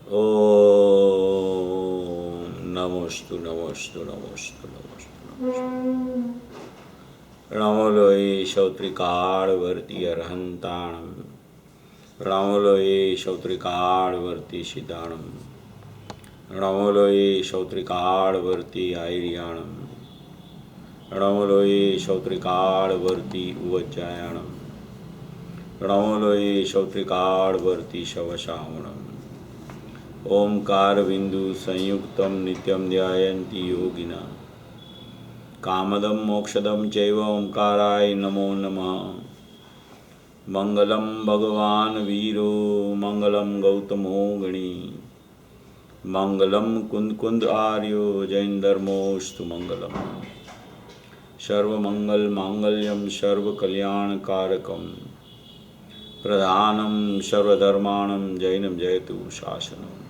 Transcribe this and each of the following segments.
ओम नमोस्तु नमोस्तु नमोस्तु नमोस्तु नमोस्तु। नमो लोये श्रोत्रिकाळवर्ती अर्हन्ताणं। नमो लोये श्रोत्रिकाळवर्ती सिद्धाणं। नमो लोये श्रोत्रिकाळवर्ती आयर्याणं। नमो लोये श्रोत्रिकाळवर्ती उवज्जायाणं। नमो लोये श्रोत्रिकाळवर्ती शवशामणम्। ओंकार बिंदु संयुक्तम नित्यम ध्यायन्ति योगिना। कामदम मोक्षदम चैव ओंकाराय नमो नमः। मंगलम भगवान वीरो मंगलम गौतमो गणी। मंगलम कुंद कुंद आर्यो जैनधर्मोस्तु मंगलम। सर्वमंगल मांगल्यम सर्वकल्याणकारकम। प्रधानम सर्वधर्माणं जैनम जयतु शासनम्।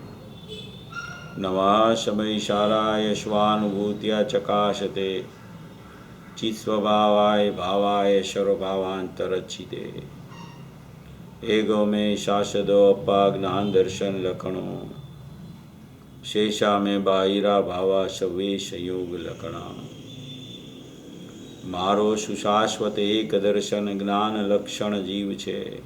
नमः शमैशाराय स्वानुभूत्या चकाशते। चित्स्वभावाय भावाय सर्वभावान्तरचिते। एगो में शासदो अप्पा ज्ञान दर्शन लखणो। शेषा में बाहिरा भावा सवेश योग लखणा। मारो सुशाश्वत एक दर्शन ज्ञान लक्षण जीव छे।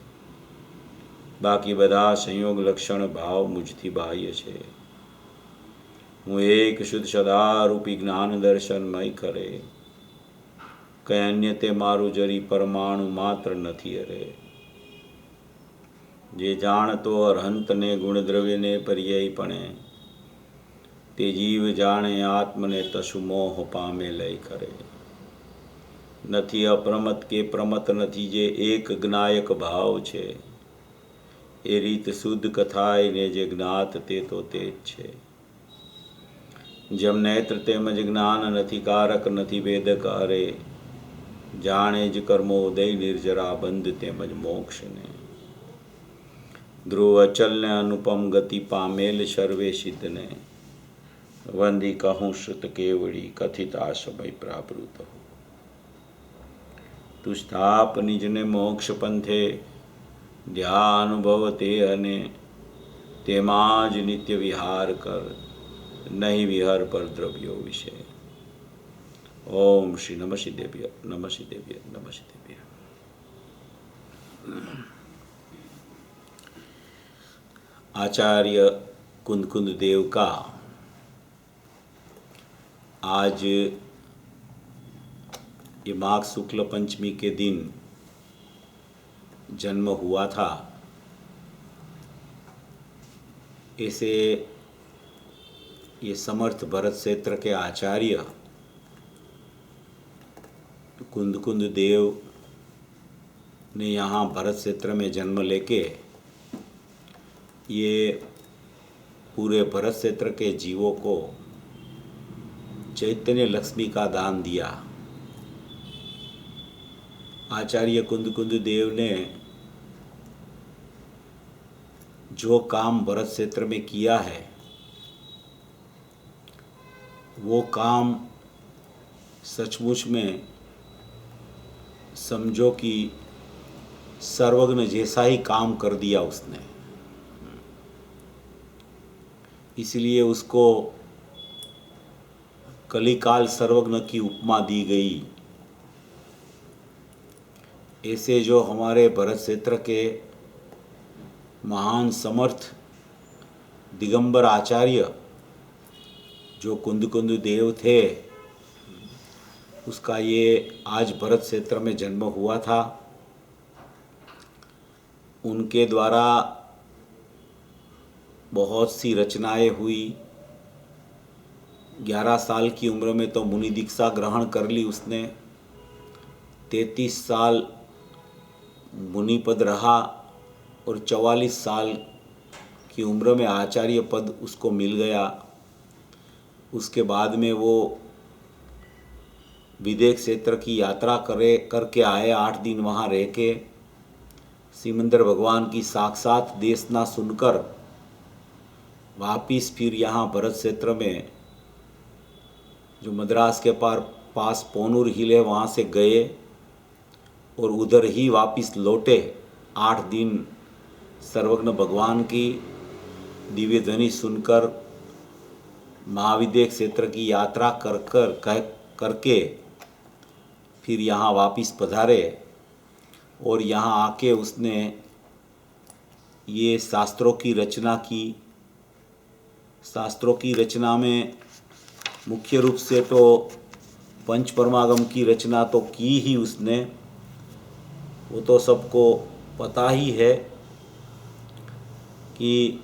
बाकी बधा संयोग लक्षण भाव मुझથી બાહ્ય છે। હું એક શુદ્ધ સદારૂપી જ્ઞાન દર્શનમય કરે। કઈ અન્ય તે મારું જરી પરમાણુ માત્ર નથી અરે। જે જાણતો અરહંતને ગુણદ્રવ્યને પર્યાયપણે। તે જીવ જાણે આત્મને તસુ મોહ પામે લય કરે। નથી અપ્રમત કે પ્રમત નથી જે એક જ્ઞાયક ભાવ છે। એ રીત શુદ્ધ કથાય ને જે જ્ઞાત તે તો તે જ છે। જેમ નેત્ર તેમજ જ્ઞાન નથી કારક નથી વેદક અરે। જાણે જ કર્મો ઉદય નિર્જરા બંધ તેમજ મોક્ષ ને। ધ્રુવ અચલ ને અનુપમ ગતિ પામેલ સર્વે સિદ્ધ ને। વંદી કહું શ્રુત કેવડી કથિત આ સમય પ્રાવૃત હો। તું સ્થાપ નિજને મોક્ષ પંથે। ધ્યાન અનુભવ તે અને તેમાં જ નિત્ય વિહાર કર। नहीं विहार पर द्रव्यो विषय। ओम श्री नमः सिद्धेभ्य नमः सिद्धेभ्य नमः सिद्धेभ्य। आचार्य कुंद कुंद देव का आज ये माघ शुक्ल पंचमी के दिन जन्म हुआ था। ऐसे ये समर्थ भरत क्षेत्र के आचार्य कुंद कुंद देव ने यहाँ भरत क्षेत्र में जन्म लेके ये पूरे भरत क्षेत्र के जीवों को चैतन्य लक्ष्मी का दान दिया। आचार्य कुंद कुंद देव ने जो काम भरत क्षेत्र में किया है वो काम सचमुच में समझो कि सर्वज्ञ जैसा ही काम कर दिया उसने। इसलिए उसको कलिकाल सर्वज्ञ की उपमा दी गई। ऐसे जो हमारे भरत क्षेत्र के महान समर्थ दिगंबर आचार्य जो कुंद कुंद देव थे, उसका ये आज भरत क्षेत्र में जन्म हुआ था। उनके द्वारा बहुत सी रचनाएं हुई। 11 साल की उम्र में तो मुनि दीक्षा ग्रहण कर ली उसने। 33 साल मुनि पद रहा और 44 साल की उम्र में आचार्य पद उसको मिल गया। उसके बाद में वो विदेश क्षेत्र की यात्रा करके आए। 8 दिन वहाँ रह के सिमंदर भगवान की साक्षात देशना सुनकर वापिस फिर यहाँ भरत क्षेत्र में जो मद्रास के पास पोनूर हिल है वहाँ से गए और उधर ही वापिस लौटे। 8 दिन सर्वज्ञ भगवान की दिव्य ध्वनि सुनकर महाविद्य क्षेत्र की यात्रा करके फिर यहाँ वापिस पधारे और यहाँ आके उसने ये शास्त्रों की रचना की। शास्त्रों की रचना में मुख्य रूप से तो पंच परमागम की रचना तो की ही उसने, वो तो सबको पता ही है कि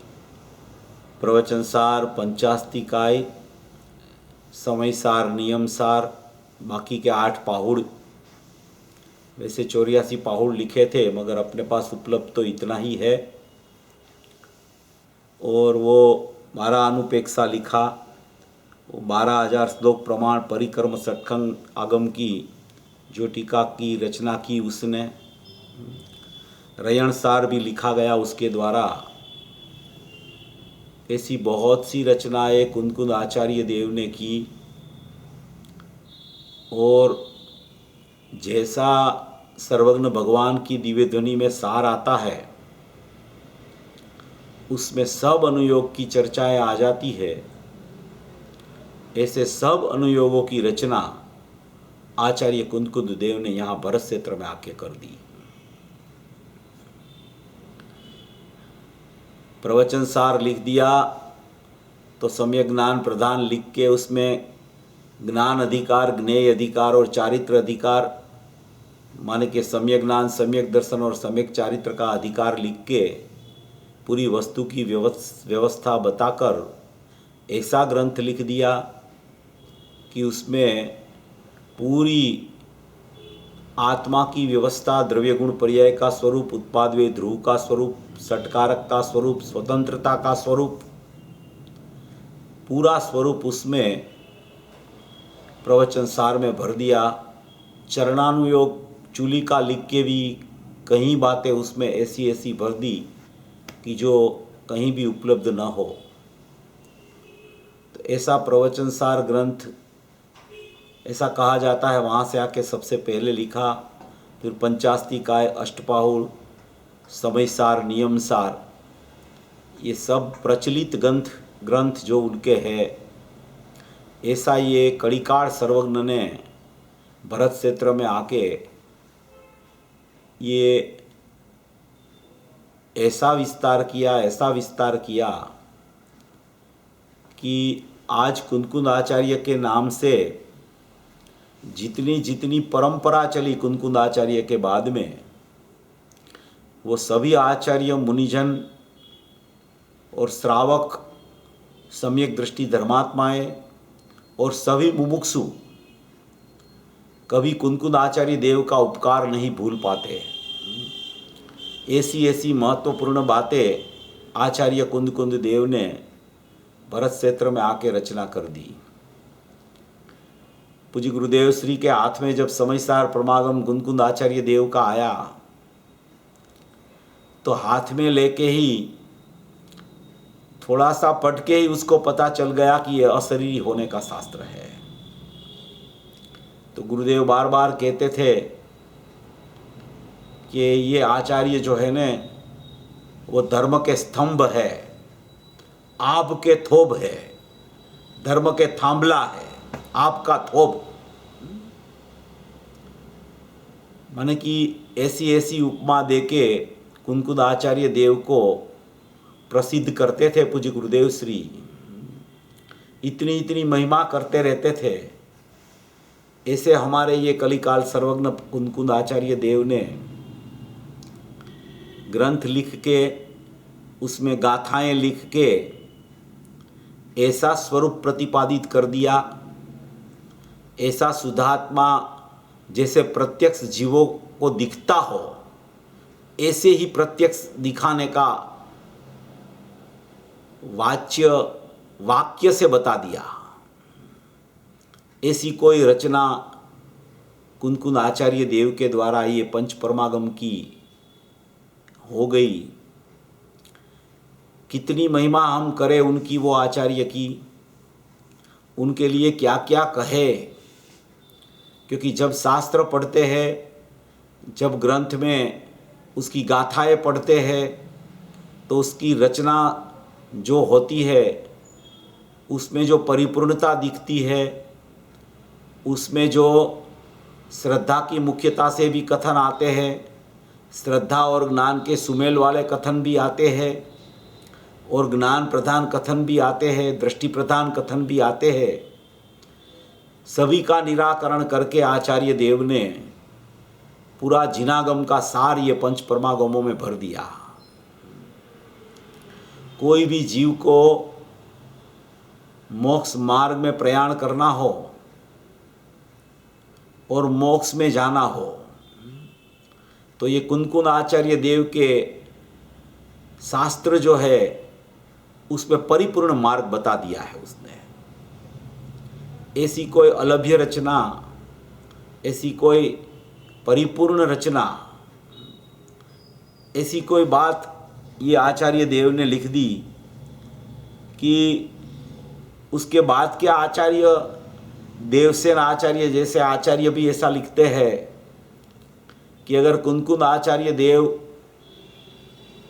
प्रवचन सार, पंचास्तिकाय, समय सार, नियम सार, बाकी के 8 पाहुड़, वैसे 84 पाहुड़ लिखे थे मगर अपने पास उपलब्ध तो इतना ही है। और वो 12 अनुपेक्षा लिखा, वो 12,000 श्लोक प्रमाण परिक्रम षटखंड आगम की जो टीका की रचना की उसने। रयण सार भी लिखा गया उसके द्वारा। ऐसी बहुत सी रचनाएं कुंदकुंद आचार्य देव ने की। और जैसा सर्वज्ञ भगवान की दिव्य ध्वनि में सार आता है उसमें सब अनुयोग की चर्चाएं आ जाती है। ऐसे सब अनुयोगों की रचना आचार्य कुंदकुंद देव ने यहाँ भरत क्षेत्र में आके कर दी। प्रवचन सार लिख दिया तो सम्यक ज्ञान प्रधान लिख के उसमें ज्ञान अधिकार, ज्ञेय अधिकार और चारित्र अधिकार माने के सम्यक ज्ञान, सम्यक दर्शन और सम्यक चारित्र का अधिकार लिख के पूरी वस्तु की व्यवस्था बताकर ऐसा ग्रंथ लिख दिया कि उसमें पूरी आत्मा की व्यवस्था, द्रव्य गुण पर्याय का स्वरूप, उत्पाद वे ध्रुव का स्वरूप, षटकारक का स्वरूप, स्वतंत्रता का स्वरूप, पूरा स्वरूप उसमें प्रवचन सार में भर दिया। चरणानुयोग चूली का लिख के भी कहीं बातें उसमें ऐसी ऐसी भर दी कि जो कहीं भी उपलब्ध न हो। तो ऐसा प्रवचन सार ग्रंथ ऐसा कहा जाता है वहाँ से आके सबसे पहले लिखा। फिर पंचास्तिकाय, अष्टपाहुड़, समय सार, नियम सार, ये सब प्रचलित ग्रंथ जो उनके हैं। ऐसा ये कड़िकाड़ सर्वज्ञ ने भरत क्षेत्र में आके ये ऐसा विस्तार किया कि आज कुंदकुंद आचार्य के नाम से जितनी परंपरा चली कुंदकुंद आचार्य के बाद में, वो सभी आचार्य, मुनिजन और श्रावक, सम्यक दृष्टि धर्मात्माएं और सभी मुमुक्षु कभी कुंदकुंद आचार्य देव का उपकार नहीं भूल पाते। ऐसी महत्वपूर्ण बातें आचार्य कुंदकुंद देव ने भरत क्षेत्र में आके रचना कर दी। पूज्य गुरुदेव श्री के हाथ में जब समयसार प्रमागम कुंदकुंद आचार्य देव का आया तो हाथ में लेके ही थोड़ा सा पढ़ के ही उसको पता चल गया कि यह अशरीरी होने का शास्त्र है। तो गुरुदेव बार बार कहते थे कि ये आचार्य जो है न वो धर्म के स्तंभ है, आप के थोब है, धर्म के थांबला है, आपका थोब। माने कि ऐसी उपमा देके कुंदकुंद आचार्य देव को प्रसिद्ध करते थे पूज्य गुरुदेव श्री। इतनी महिमा करते रहते थे। ऐसे हमारे ये कलिकाल सर्वज्ञ कुंदकुंद आचार्य देव ने ग्रंथ लिख के उसमें गाथाएं लिख के ऐसा स्वरूप प्रतिपादित कर दिया, ऐसा शुद्धात्मा जैसे प्रत्यक्ष जीवों को दिखता हो ऐसे ही प्रत्यक्ष दिखाने का वाक्य से बता दिया। ऐसी कोई रचना कुंदकुंद आचार्य देव के द्वारा ये पंच परमागम की हो गई। कितनी महिमा हम करें उनकी, वो आचार्य की, उनके लिए क्या क्या कहे। क्योंकि जब शास्त्र पढ़ते हैं, जब ग्रंथ में उसकी गाथाएं पढ़ते हैं तो उसकी रचना जो होती है उसमें जो परिपूर्णता दिखती है, उसमें जो श्रद्धा की मुख्यता से भी कथन आते हैं, श्रद्धा और ज्ञान के सुमेल वाले कथन भी आते हैं, और ज्ञान प्रधान कथन भी आते हैं, दृष्टि प्रधान कथन भी आते हैं। सभी का निराकरण करके आचार्य देव ने पूरा जिनागम का सार ये पंच परमागमों में भर दिया। कोई भी जीव को मोक्ष मार्ग में प्रयाण करना हो और मोक्ष में जाना हो तो ये कुनकुन आचार्य देव के शास्त्र जो है उसमें परिपूर्ण मार्ग बता दिया है उसने। ऐसी कोई अलभ्य रचना, ऐसी कोई परिपूर्ण रचना, ऐसी कोई बात ये आचार्य देव ने लिख दी कि उसके बाद के आचार्य देवसेन आचार्य जैसे आचार्य भी ऐसा लिखते हैं कि अगर कुनकुन आचार्य देव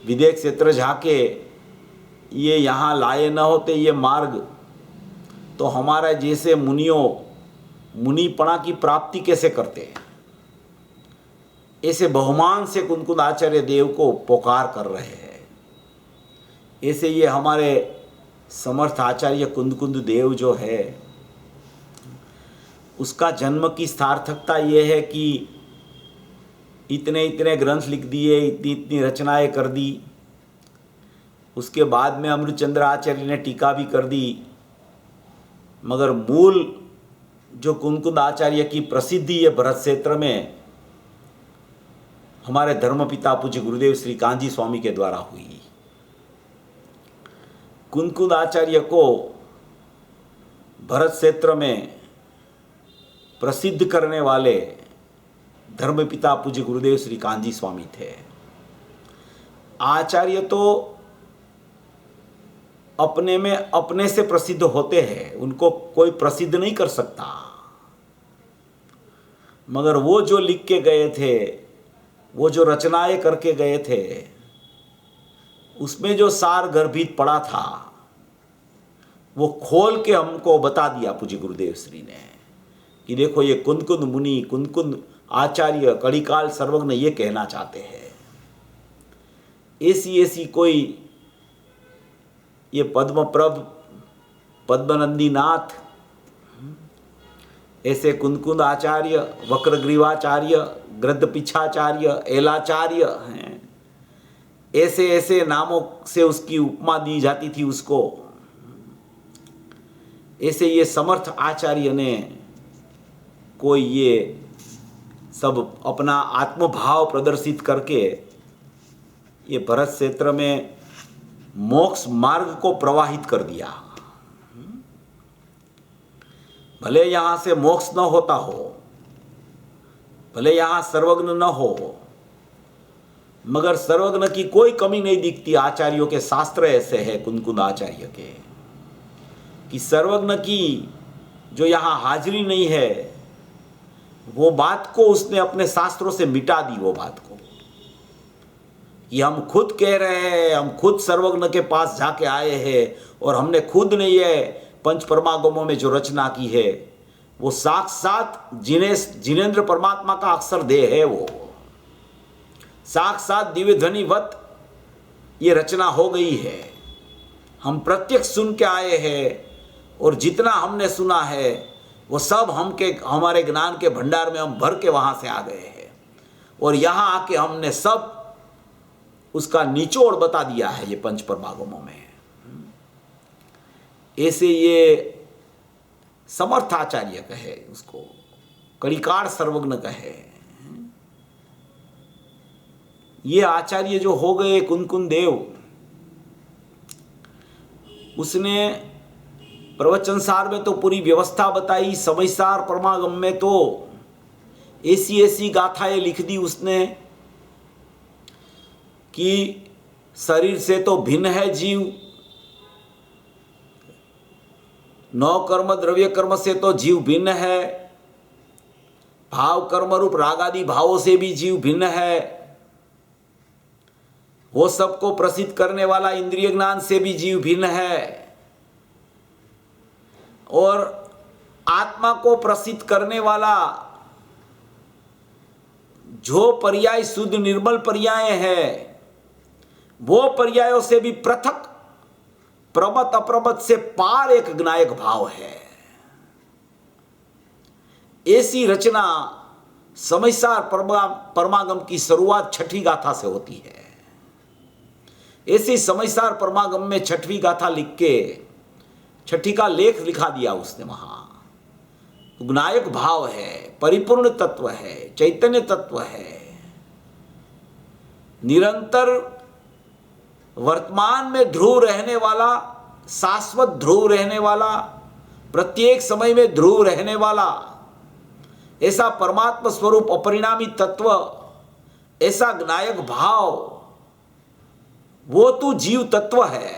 विदेह क्षेत्र जाके ये यहाँ लाए न होते ये मार्ग, तो हमारा जैसे मुनियों मुनिपणा की प्राप्ति कैसे करते। ऐसे बहुमान से कुनकुन आचार्य देव को पुकार कर रहे हैं। ऐसे ये हमारे समर्थ आचार्य कुंद देव जो है उसका जन्म की सार्थकता ये है कि इतने इतने ग्रंथ लिख दिए, इतनी इतनी रचनाएं कर दी। उसके बाद में अमृतचंद्र आचार्य ने टीका भी कर दी, मगर मूल जो कुनकुन आचार्य की प्रसिद्धि है भरत क्षेत्र में हमारे धर्मपिता पूज्य गुरुदेव श्री कांजी स्वामी के द्वारा हुई। कुनकुन आचार्य को भरत क्षेत्र में प्रसिद्ध करने वाले धर्मपिता पूज्य गुरुदेव श्री कांजी स्वामी थे। आचार्य तो अपने में अपने से प्रसिद्ध होते हैं, उनको कोई प्रसिद्ध नहीं कर सकता, मगर वो जो लिख के गए थे, वो जो रचनाएं करके गए थे, उसमें जो सार गर्भित पड़ा था वो खोल के हमको बता दिया पूज्य गुरुदेव श्री ने कि देखो ये कुनकुन मुनि, कुनकुन आचार्य, कड़िकाल सर्वज्ञ ये कहना चाहते हैं। ऐसी ऐसी कोई ये पद्मप्रभ, पद्मनंदीनाथ, ऐसे कुनकुन आचार्य, वक्रग्रीवाचार्य, गृद्धपिच्छाचार्य, एलाचार्य हैं, ऐसे ऐसे नामों से उसकी उपमा दी जाती थी उसको। ऐसे ये समर्थ आचार्य ने कोई ये सब अपना आत्मभाव प्रदर्शित करके ये भरत क्षेत्र में मोक्ष मार्ग को प्रवाहित कर दिया। भले यहाँ से मोक्ष न होता हो, भले यहाँ सर्वज्ञ न हो, मगर सर्वज्ञ की कोई कमी नहीं दिखती। आचार्यों के शास्त्र ऐसे है कुनकुन आचार्य के कि सर्वज्ञ की जो यहाँ हाजिरी नहीं है वो बात को उसने अपने शास्त्रों से मिटा दी। वो बात को कि हम खुद कह रहे हैं, हम खुद सर्वज्ञ के पास जाके आए हैं और हमने खुद ने ये पंच परमागमों में जो रचना की है वो साक्षात जिनेंद्र परमात्मा का अक्षर देह है। वो साक्षात दिव्य ध्वनिवत ये रचना हो गई है। हम प्रत्यक्ष सुन के आए हैं और जितना हमने सुना है वो सब हमारे ज्ञान के भंडार में हम भर के वहाँ से आ गए हैं और यहाँ आके हमने सब उसका निचोड़ बता दिया है ये पंच परमागमों में। ऐसे ये समर्थ आचार्य कहे, उसको कड़िकार सर्वज्ञ कहे। ये आचार्य जो हो गए कुनकुन देव, उसने प्रवचन सार में तो पूरी व्यवस्था बताई, समय सार परमागम में तो ऐसी ऐसी गाथाएं लिख दी उसने कि शरीर से तो भिन्न है जीव, नौ कर्म द्रव्य कर्म से तो जीव भिन्न है, भाव कर्म रूप रागादि भावों से भी जीव भिन्न है। वो सबको प्रसिद्ध करने वाला इंद्रिय ज्ञान से भी जीव भिन्न है, और आत्मा को प्रसिद्ध करने वाला जो पर्याय शुद्ध निर्मल पर्याय है, वो पर्यायों से भी पृथक, प्रमत अप्रमत से पार एक ज्ञायक भाव है। ऐसी रचना समयसार परमागम की शुरुआत छठी गाथा से होती है। ऐसी समयसार परमागम में छठवीं गाथा लिख के छठी का लेख लिखा दिया उसने। वहां ज्ञायक भाव है, परिपूर्ण तत्व है, चैतन्य तत्व है, निरंतर वर्तमान में ध्रुव रहने वाला, शाश्वत ध्रुव रहने वाला, प्रत्येक समय में ध्रुव रहने वाला ऐसा परमात्मा स्वरूप अपरिणामी तत्व, ऐसा ज्ञायक भाव, वो तू जीव तत्व है।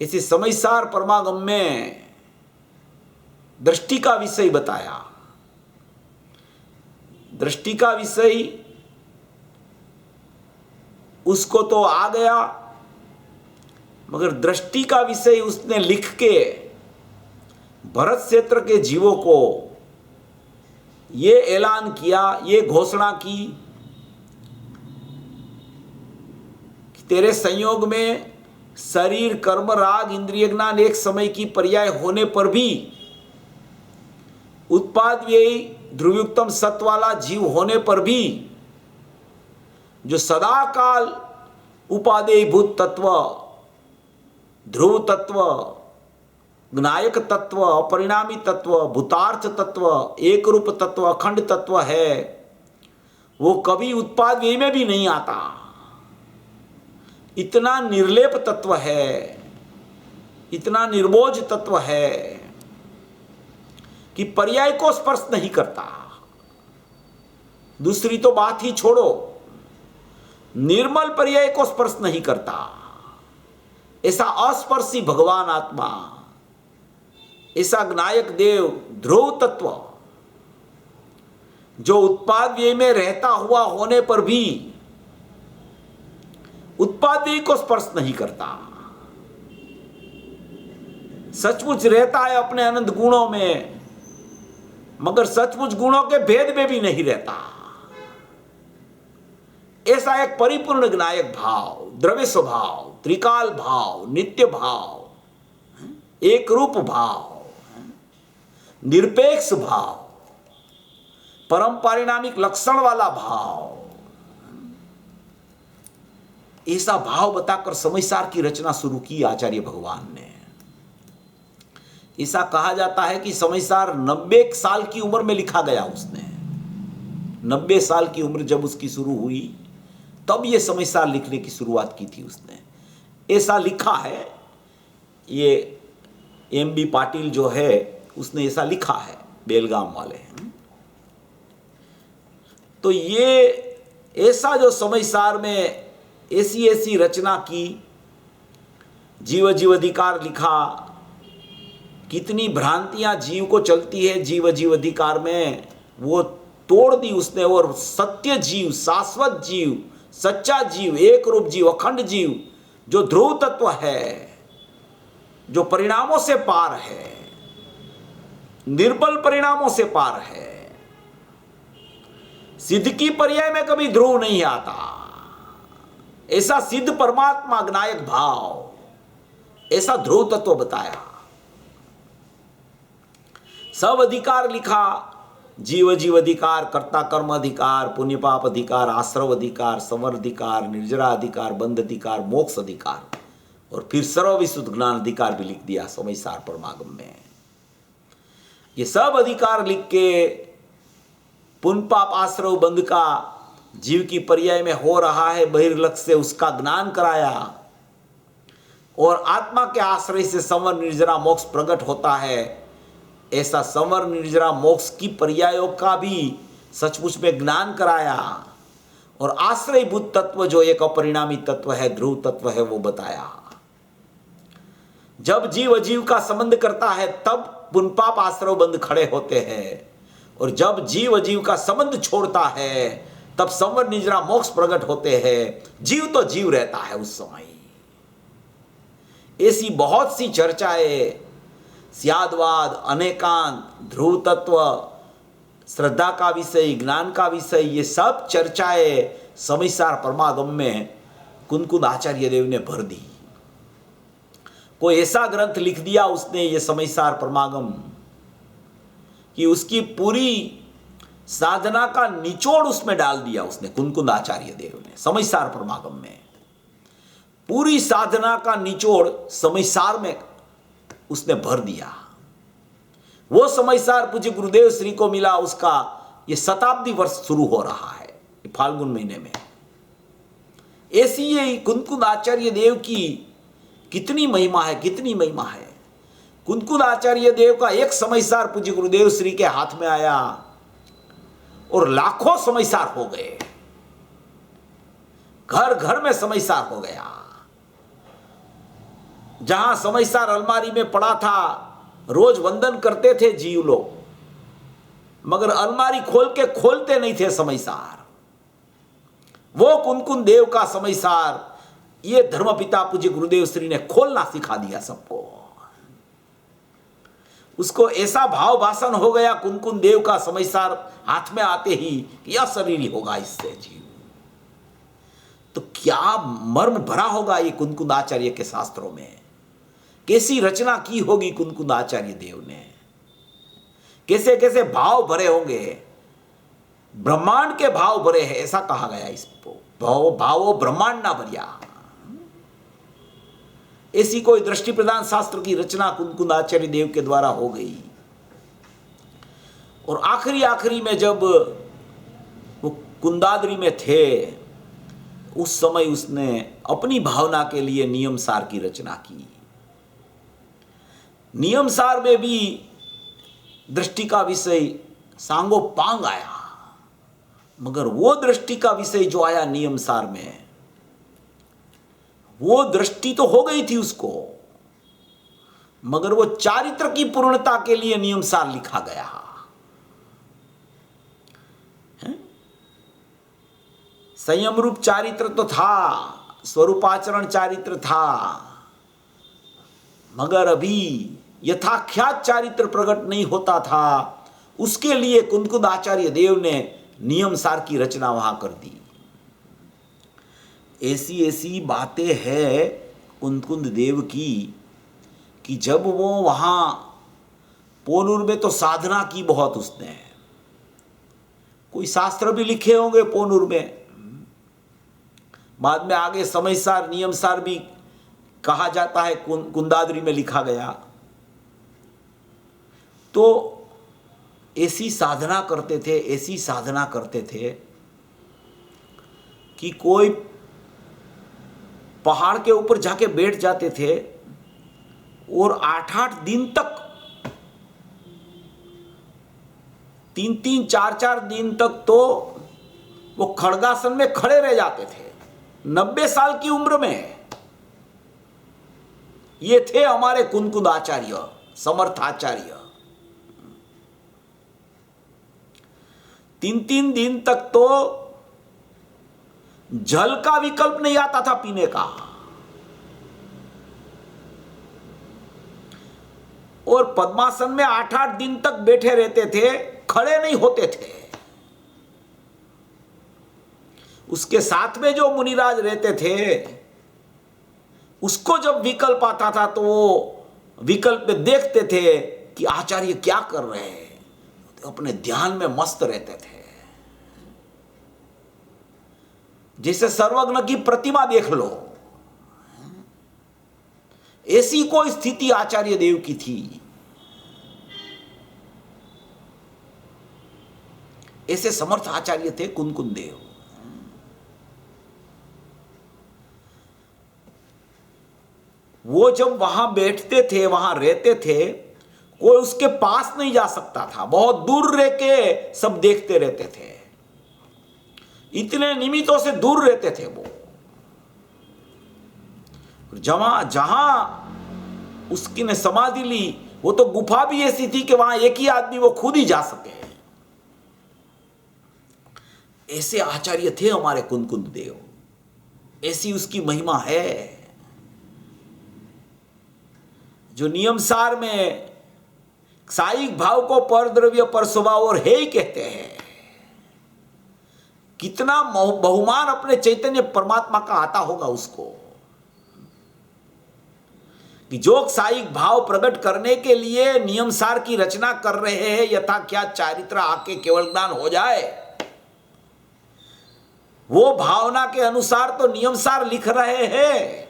इसी समयसार परमागम में दृष्टि का विषय बताया। दृष्टि का विषय उसको तो आ गया, मगर दृष्टि का विषय उसने लिख के भरत क्षेत्र के जीवों को ये ऐलान किया, ये घोषणा की कि तेरे संयोग में शरीर, कर्म, राग, इंद्रिय ज्ञान एक समय की पर्याय होने पर भी, उत्पाद व्ययी ध्रुवयुक्तम सत्व वाला जीव होने पर भी, जो सदा काल उपादेयभूत तत्व, ध्रुव तत्व, ज्ञायक तत्व, अपरिणामी तत्व, भूतार्थ तत्व, एक रूप तत्व, अखंड तत्व है, वो कभी उत्पाद व्यय में भी नहीं आता। इतना निर्लेप तत्व है, इतना निर्बोझ तत्व है कि पर्याय को स्पर्श नहीं करता। दूसरी तो बात ही छोड़ो, निर्मल पर्याय को स्पर्श नहीं करता। ऐसा अस्पर्शी भगवान आत्मा, ऐसा ज्ञायक देव ध्रुव तत्व, जो उत्पाद व्यय में रहता हुआ होने पर भी उत्पाद व्यय को स्पर्श नहीं करता, सचमुच रहता है अपने अनंत गुणों में, मगर सचमुच गुणों के भेद में भी नहीं रहता। ऐसा एक परिपूर्ण ज्ञायक भाव, द्रव्य स्वभाव, त्रिकाल भाव, नित्य भाव, एक रूप भाव, निरपेक्ष भाव, परम पारिणामिक लक्षण वाला भाव, ऐसा भाव बताकर समयसार की रचना शुरू की आचार्य भगवान ने। ऐसा कहा जाता है कि समयसार 90 साल की उम्र में लिखा गया उसने। 90 साल की उम्र जब उसकी शुरू हुई, तब ये समयसार लिखने की शुरुआत की थी उसने। ऐसा लिखा है, ये एम.बी. पाटिल जो है उसने ऐसा लिखा है, बेलगाम वाले। तो ये ऐसा जो समयसार में ऐसी ऐसी रचना की, जीव जीव अधिकार लिखा, कितनी भ्रांतियां जीव को चलती है जीव जीव अधिकार में, वो तोड़ दी उसने। और सत्य जीव, शाश्वत जीव, सच्चा जीव, एक रूप जीव, अखंड जीव, जो ध्रुव तत्व है, जो परिणामों से पार है, निर्बल परिणामों से पार है, सिद्ध की पर्याय में कभी ध्रुव नहीं आता, ऐसा सिद्ध परमात्मा ज्ञायक भाव, ऐसा ध्रुव तत्व बताया। सब अधिकार लिखा, जीव जीव अधिकार, कर्ता कर्म अधिकार, पुण्य पाप अधिकार, आश्रव अधिकार, संवर अधिकार, निर्जरा अधिकार, बंध अधिकार, मोक्ष अधिकार, और फिर सर्वविशुद्ध ज्ञान अधिकार भी लिख दिया समयसार परमागम में। ये सब अधिकार लिख के पुण्य पाप आश्रव बंध का जीव की पर्याय में हो रहा है बहिर्लक्ष्य से उसका ज्ञान कराया, और आत्मा के आश्रय से संवर निर्जरा मोक्ष प्रकट होता है। ऐसा संवर निर्जरा मोक्ष की पर्यायों का भी सचमुच में ज्ञान कराया, और आश्रयभूत तत्व जो एक अपरिणामी तत्व है, ध्रुव तत्व है, वो बताया। जब जीव अजीव का संबंध करता है तब पुण्य पाप आश्रव बंध खड़े होते हैं, और जब जीव अजीव का संबंध छोड़ता है तब संवर निजरा मोक्ष प्रकट होते हैं, जीव तो जीव रहता है उस समय। ऐसी बहुत सी चर्चाएं, स्यादवाद, अनेकांत, ध्रुव तत्व, श्रद्धा का विषय, ज्ञान का विषय, ये सब चर्चाएं समयसार परमागम में कुनकुन आचार्य देव ने भर दी। कोई ऐसा ग्रंथ लिख दिया उसने, ये समयसार परमागम, कि उसकी पूरी साधना का निचोड़ उसमें डाल दिया उसने, कुनकुन आचार्य देव ने समयसार परमागम में। पूरी साधना का निचोड़ समयसार में उसने भर दिया। वो समयसार पूज्य गुरुदेव श्री को मिला, उसका ये शताब्दी वर्ष शुरू हो रहा है फाल्गुन महीने में। ऐसी ये कुनकुन आचार्य देव की कितनी महिमा है, कितनी महिमा है। कुनकुन आचार्य देव का एक समयसार पूज्य गुरुदेव श्री के हाथ में आया और लाखों समयसार हो गए, घर घर में समयसार हो गया। जहां समयसार अलमारी में पड़ा था, रोज वंदन करते थे जीव लोग, मगर अलमारी खोल के खोलते नहीं थे समयसार। वो कुनकुन देव का समयसार ये धर्मपिता पूज्य गुरुदेव श्री ने खोलना सिखा दिया सबको। उसको ऐसा भाव भाषण हो गया कुनकुन देव का समयसार हाथ में आते ही कि यह शरीर ही होगा इससे जीव। तो क्या मर्म भरा होगा ये कुनकुन आचार्य के शास्त्रों में, कैसी रचना की होगी कुनकुन आचार्य देव ने, कैसे कैसे भाव भरे होंगे। ब्रह्मांड के भाव भरे हैं ऐसा कहा गया इसको, भावो ब्रह्मांड ना भरिया। ऐसी कोई दृष्टि प्रदान शास्त्र की रचना कुनकुन आचार्य देव के द्वारा हो गई। और आखिरी में जब वो कुंदाद्री में थे, उस समय उसने अपनी भावना के लिए नियम सार की रचना की। नियम सार में भी दृष्टि का विषय सांगो पांग आया, मगर वो दृष्टि का विषय जो आया नियम सार में, वो दृष्टि तो हो गई थी उसको, मगर वो चारित्र की पूर्णता के लिए नियम सार लिखा गया है। संयम रूप चारित्र तो था, स्वरूपाचरण चारित्र था, मगर अभी यथाख्यात चारित्र प्रकट नहीं होता था। उसके लिए कुनकुन आचार्य देव ने नियम सार की रचना वहां कर दी। ऐसी ऐसी बातें हैं कुनकुन देव की कि जब वो वहां पोनूर में तो साधना की बहुत उसने, कोई शास्त्र भी लिखे होंगे पोनूर में, बाद में आगे समयसार नियमसार भी कहा जाता है, कुंदाद्री में लिखा गया। तो ऐसी साधना करते थे, ऐसी साधना करते थे कि कोई पहाड़ के ऊपर जाके बैठ जाते थे और 8-8 दिन तक, 3-3, 4-4 दिन तक तो वो खड़गासन में खड़े रह जाते थे। 90 साल की उम्र में ये थे हमारे कुनकुन आचार्य, समर्थ आचार्य। 3-3 दिन तक तो जल का विकल्प नहीं आता था पीने का, और पद्मासन में 8-8 दिन तक बैठे रहते थे, खड़े नहीं होते थे। उसके साथ में जो मुनिराज रहते थे, उसको जब विकल्प आता था तो वो विकल्प में देखते थे कि आचार्य क्या कर रहे हैं, तो अपने ध्यान में मस्त रहते थे, जैसे सर्वज्ञ की प्रतिमा देख लो। ऐसी कोई स्थिति आचार्य देव की थी। ऐसे समर्थ आचार्य थे कुनकुन देव। वो जब वहां बैठते थे, वहां रहते थे, कोई उसके पास नहीं जा सकता था, बहुत दूर रह के सब देखते रहते थे। इतने निमित्तों से दूर रहते थे वो। जहां उसकी ने समाधि ली, वो तो गुफा भी ऐसी थी कि वहां एक ही आदमी वो खुद ही जा सके। ऐसे आचार्य थे हमारे कुंकुंद देव, ऐसी उसकी महिमा है। जो नियमसार में साईक भाव को पर द्रव्य पर स्वभाव और है ही कहते हैं। कितना बहुमान अपने चैतन्य परमात्मा का आता होगा उसको, कि जो साईक भाव प्रकट करने के लिए नियमसार की रचना कर रहे हैं, यथा क्या चारित्र आके केवल ज्ञान हो जाए, वो भावना के अनुसार तो नियमसार लिख रहे हैं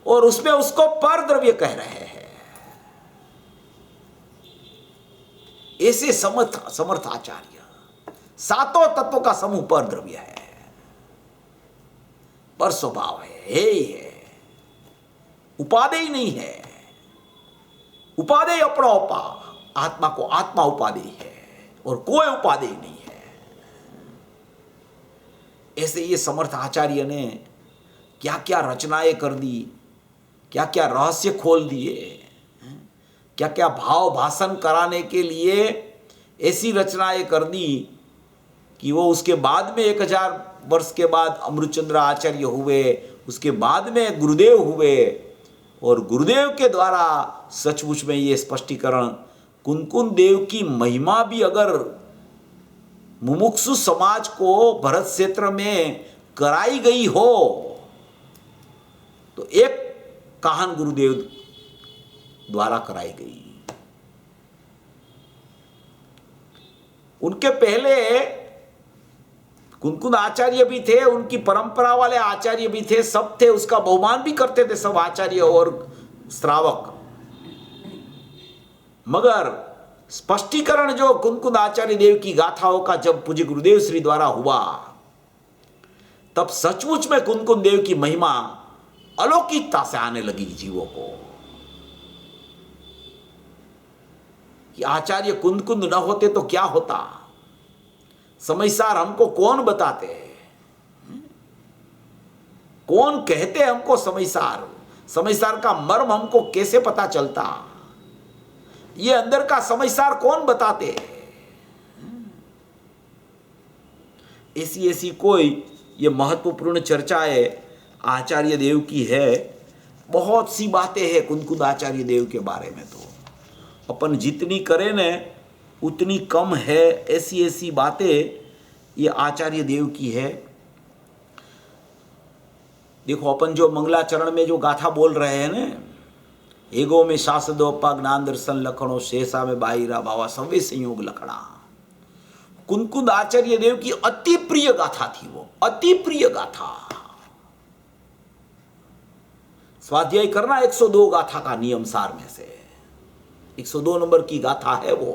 और उसमें उसको पर द्रव्य कह रहे हैं। ऐसे समर्थ आचार्य, सातों तत्वों का समूह पर द्रव्य है, पर स्वभाव है ही है, उपादेय नहीं है। उपादेय अपरोपा, आत्मा को आत्मा उपादेय है और कोई उपादेय नहीं है। ऐसे ये समर्थ आचार्य ने क्या क्या रचनाएं कर दी, क्या क्या रहस्य खोल दिए, क्या क्या भाव भाषण कराने के लिए ऐसी रचनाएं कर दी कि वो उसके बाद में 1000 वर्ष के बाद अमृतचंद्र आचार्य हुए, उसके बाद में गुरुदेव हुए और गुरुदेव के द्वारा सचमुच में ये स्पष्टीकरण कुंकुन देव की महिमा भी अगर मुमुक्षु समाज को भरत क्षेत्र में कराई गई हो तो एक काहन गुरुदेव द्वारा कराई गई। उनके पहले कुंकुन आचार्य भी थे, उनकी परंपरा वाले आचार्य भी थे, सब थे, उसका बहुमान भी करते थे सब आचार्य और श्रावक। मगर स्पष्टीकरण जो कुंकुन आचार्य देव की गाथाओं का जब पूज्य गुरुदेव श्री द्वारा हुआ, तब सचमुच में कुंकुन देव की महिमा अलौकिकता से आने लगी जीवों को। कि आचार्य कुंदकुंद न होते तो क्या होता, समयसार हमको कौन बताते, कौन कहते हमको समयसार, समयसार का मर्म हमको कैसे पता चलता, ये अंदर का समयसार कौन बताते। ऐसी ऐसी कोई ये महत्वपूर्ण चर्चाएं आचार्य देव की है। बहुत सी बातें हैं कुंकुन आचार्य देव के बारे में, तो अपन जितनी करें न उतनी कम है। ऐसी ऐसी बातें ये आचार्य देव की है। देखो अपन जो मंगलाचरण में जो गाथा बोल रहे हैं न, एगो में शासदोपा ज्ञान दर्शन लखणों, शेषा में बाहिरा भावा सवे संयोग लखड़ा, कुंकुन आचार्य देव की अति प्रिय गाथा थी वो, अति प्रिय गाथा। स्वाध्याय करना 102 गाथा का नियम सार में से 102 नंबर की गाथा है वो।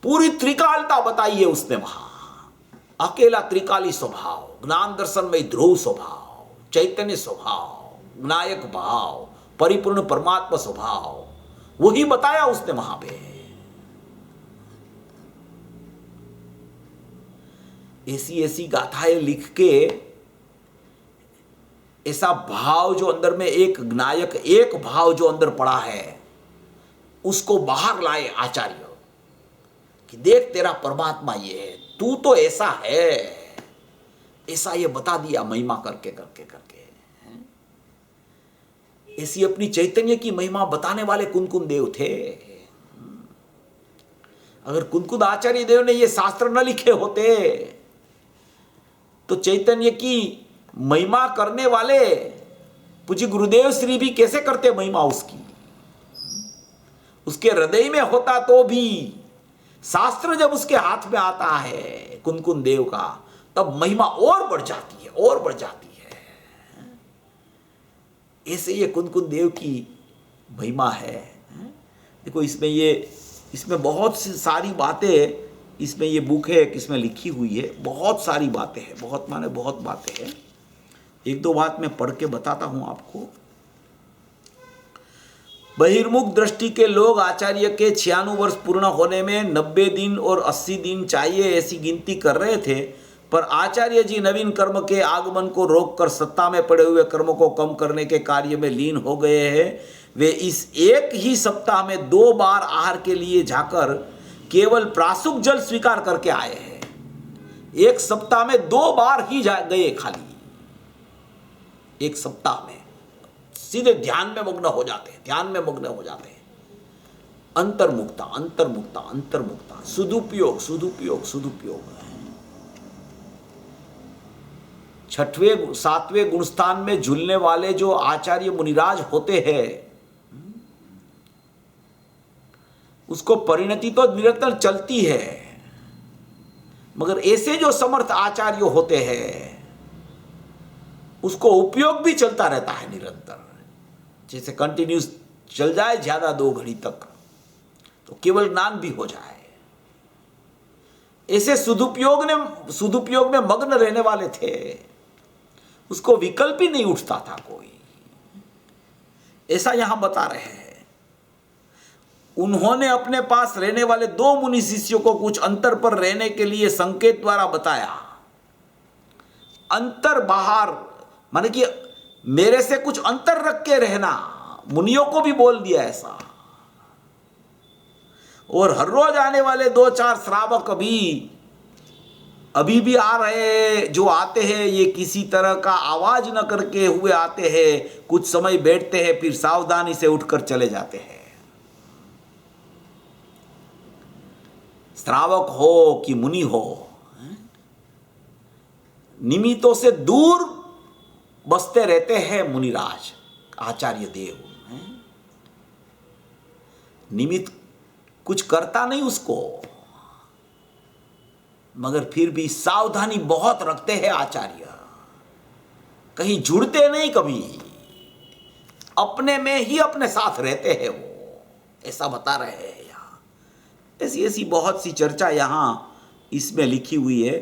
पूरी त्रिकालता बताई है उसने वहां, अकेला त्रिकाली स्वभाव, ज्ञान दर्शन में ध्रुव स्वभाव, चैतन्य स्वभाव, नायक भाव, परिपूर्ण परमात्मा स्वभाव, वही बताया उसने वहां पे। ऐसी ऐसी गाथाएं लिख के ऐसा भाव जो अंदर में एक नायक, एक भाव जो अंदर पड़ा है उसको बाहर लाए आचार्य कि देख तेरा परमात्मा ये है, तू तो ऐसा है, ऐसा ये बता दिया महिमा करके करके करके। ऐसी अपनी चैतन्य की महिमा बताने वाले कुंकुन देव थे। अगर कुंकुन आचार्य देव ने ये शास्त्र न लिखे होते तो चैतन्य की महिमा करने वाले पूज्य गुरुदेव श्री भी कैसे करते महिमा उसकी। उसके हृदय में होता तो भी, शास्त्र जब उसके हाथ में आता है कुंकुन देव का, तब महिमा और बढ़ जाती है, और बढ़ जाती है। ऐसे ये कुंकुन देव की महिमा है। देखो इसमें बहुत सी सारी बातें, इसमें ये बुक है इसमें लिखी हुई है, बहुत सारी बातें हैं, बहुत माने बहुत बातें हैं। एक दो बात मैं पढ़ के बताता हूं आपको। बहिर्मुख दृष्टि के लोग आचार्य के 96 वर्ष पूर्ण होने में 90 दिन और 80 दिन चाहिए ऐसी गिनती कर रहे थे, पर आचार्य जी नवीन कर्म के आगमन को रोककर सत्ता में पड़े हुए कर्मों को कम करने के कार्य में लीन हो गए हैं। वे इस एक ही सप्ताह में 2 बार आहार के लिए जाकर केवल प्रासुक जल स्वीकार करके आए हैं। एक सप्ताह में 2 बार ही गए खाली, एक सप्ताह में सीधे ध्यान में मग्न हो जाते हैं, ध्यान में मग्न हो जाते हैं। अंतर्मुक्ता अंतर्मुक्ता अंतर्मुक्ता, सदुपयोग सदुपयोग सदुपयोग। 6वें 7वें गुणस्थान में झूलने वाले जो आचार्य मुनिराज होते हैं, उसको परिणति तो निरंतर चलती है, मगर ऐसे जो समर्थ आचार्य होते हैं उसको उपयोग भी चलता रहता है निरंतर। जैसे कंटिन्यूस चल जाए ज्यादा 2 घड़ी तक तो केवल ज्ञान भी हो जाए। ऐसे सदुपयोग में मग्न रहने वाले थे, उसको विकल्प ही नहीं उठता था कोई। ऐसा यहां बता रहे हैं। उन्होंने अपने पास रहने वाले 2 मुनि शिष्यों को कुछ अंतर पर रहने के लिए संकेत द्वारा बताया। अंतर बाहर माने कि मेरे से कुछ अंतर रख के रहना, मुनियों को भी बोल दिया ऐसा। और हर रोज आने वाले 2-4 श्रावक अभी भी आ रहे, जो आते हैं ये किसी तरह का आवाज न करके हुए आते हैं, कुछ समय बैठते हैं, फिर सावधानी से उठकर चले जाते हैं। श्रावक हो कि मुनि हो, निमित्तों से दूर बसते रहते हैं मुनिराज आचार्य देव। निमित्त कुछ करता नहीं उसको, मगर फिर भी सावधानी बहुत रखते हैं आचार्य, कहीं जुड़ते नहीं, कभी अपने में ही अपने साथ रहते हैं वो, ऐसा बता रहे हैं। ऐसी ऐसी बहुत सी चर्चा यहाँ इसमें लिखी हुई है।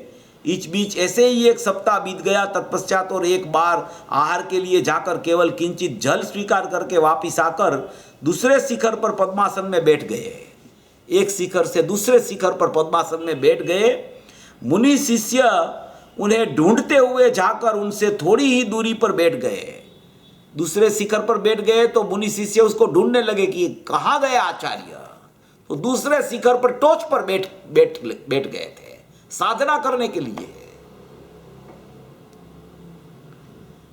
इस बीच ऐसे ही 1 सप्ताह बीत गया। तत्पश्चात और एक बार आहार के लिए जाकर केवल किंचित जल स्वीकार करके वापिस आकर दूसरे शिखर पर पद्मासन में बैठ गए। एक शिखर से दूसरे शिखर पर पद्मासन में बैठ गए। मुनि शिष्य उन्हें ढूंढते हुए जाकर उनसे थोड़ी ही दूरी पर बैठ गए। दूसरे शिखर पर बैठ गए तो मुनि शिष्य उसको ढूंढने लगे कि कहाँ गए आचार्य। तो दूसरे शिखर पर टोच पर बैठ गए थे साधना करने के लिए,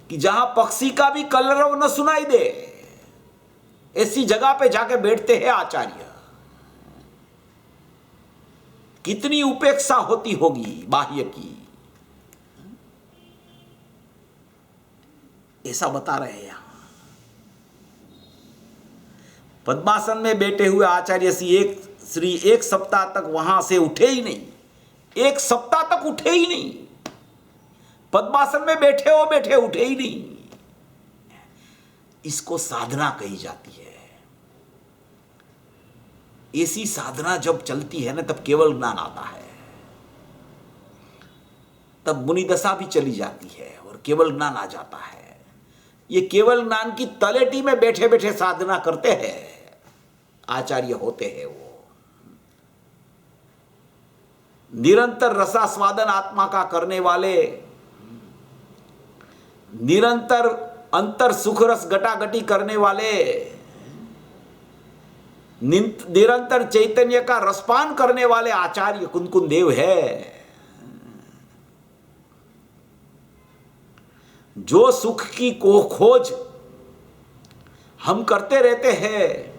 कि जहां पक्षी का भी कलरव न सुनाई दे, ऐसी जगह पे जाके बैठते हैं आचार्य। कितनी उपेक्षा होती होगी बाह्य की, ऐसा बता रहे हैं। पद्मासन में बैठे हुए आचार्य श्री 1 सप्ताह तक वहां से उठे ही नहीं। 1 सप्ताह तक उठे ही नहीं, पद्मासन में बैठे उठे ही नहीं। इसको साधना कही जाती है। ऐसी साधना जब चलती है ना, तब केवल ज्ञान आता है, तब मुनि दशा भी चली जाती है और केवल ज्ञान आ जाता है। ये केवल ज्ञान की तलेटी में बैठे बैठे साधना करते हैं आचार्य होते हैं वो। निरंतर रसास्वादन आत्मा का करने वाले, निरंतर अंतर सुख रस गटागटी करने वाले, निरंतर चैतन्य का रसपान करने वाले आचार्य कुनकुन देव है। जो सुख की खोज हम करते रहते हैं,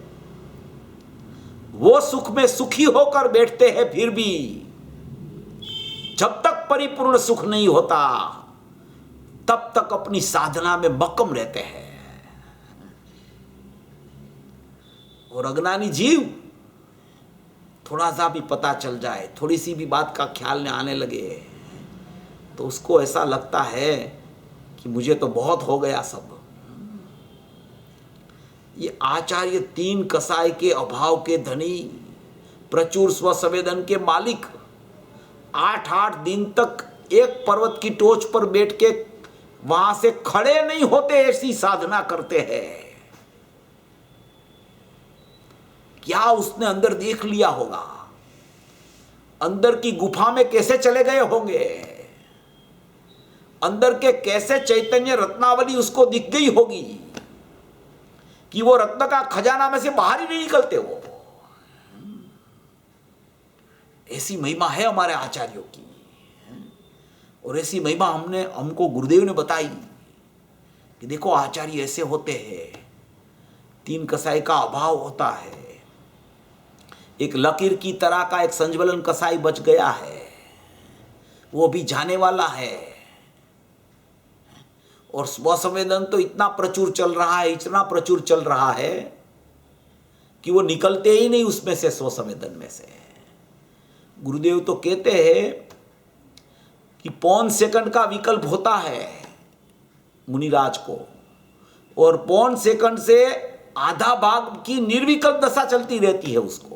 वो सुख में सुखी होकर बैठते हैं, फिर भी जब तक परिपूर्ण सुख नहीं होता तब तक अपनी साधना में मक्कम रहते हैं। और अज्ञानी जीव थोड़ा सा भी पता चल जाए, थोड़ी सी भी बात का ख्याल न आने लगे, तो उसको ऐसा लगता है कि मुझे तो बहुत हो गया सब। ये आचार्य 3 कसाय के अभाव के धनी, प्रचुर स्वसंवेदन के मालिक, 8-8 दिन तक एक पर्वत की टोच पर बैठ के वहां से खड़े नहीं होते, ऐसी साधना करते हैं। क्या उसने अंदर देख लिया होगा, अंदर की गुफा में कैसे चले गए होंगे, अंदर के कैसे चैतन्य रत्नावली उसको दिख गई होगी कि वो रत्न का खजाना में से बाहर ही नहीं निकलते वो। ऐसी महिमा है हमारे आचार्यों की, और ऐसी महिमा हमको गुरुदेव ने बताई कि देखो आचार्य ऐसे होते हैं। 3 कसाई का अभाव होता है, एक लकीर की तरह का एक संज्वलन कसाई बच गया है, वो भी जाने वाला है। और स्वसंवेदन तो इतना प्रचुर चल रहा है, इतना प्रचुर चल रहा है कि वो निकलते ही नहीं उसमें से, स्वसंवेदन में से। गुरुदेव तो कहते हैं कि 0.5 सेकंड का विकल्प होता है मुनिराज को, और 0.5 सेकंड से आधा भाग की निर्विकल्प दशा चलती रहती है उसको।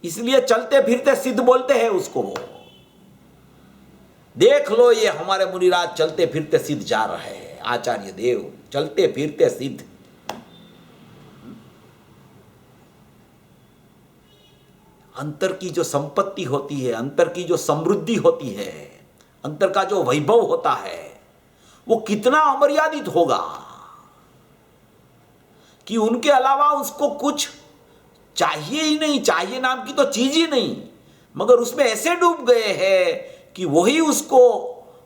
इसलिए चलते फिरते सिद्ध बोलते हैं उसको। वो देख लो, ये हमारे मुनिराज चलते फिरते सिद्ध जा रहे हैं, आचार्य देव चलते फिरते सिद्ध। अंतर की जो संपत्ति होती है, अंतर की जो समृद्धि होती है, अंतर का जो वैभव होता है, वो कितना अमर्यादित होगा कि उनके अलावा उसको कुछ चाहिए ही नहीं, चाहिए नाम की तो चीज ही नहीं, मगर उसमें ऐसे डूब गए हैं कि वही उसको,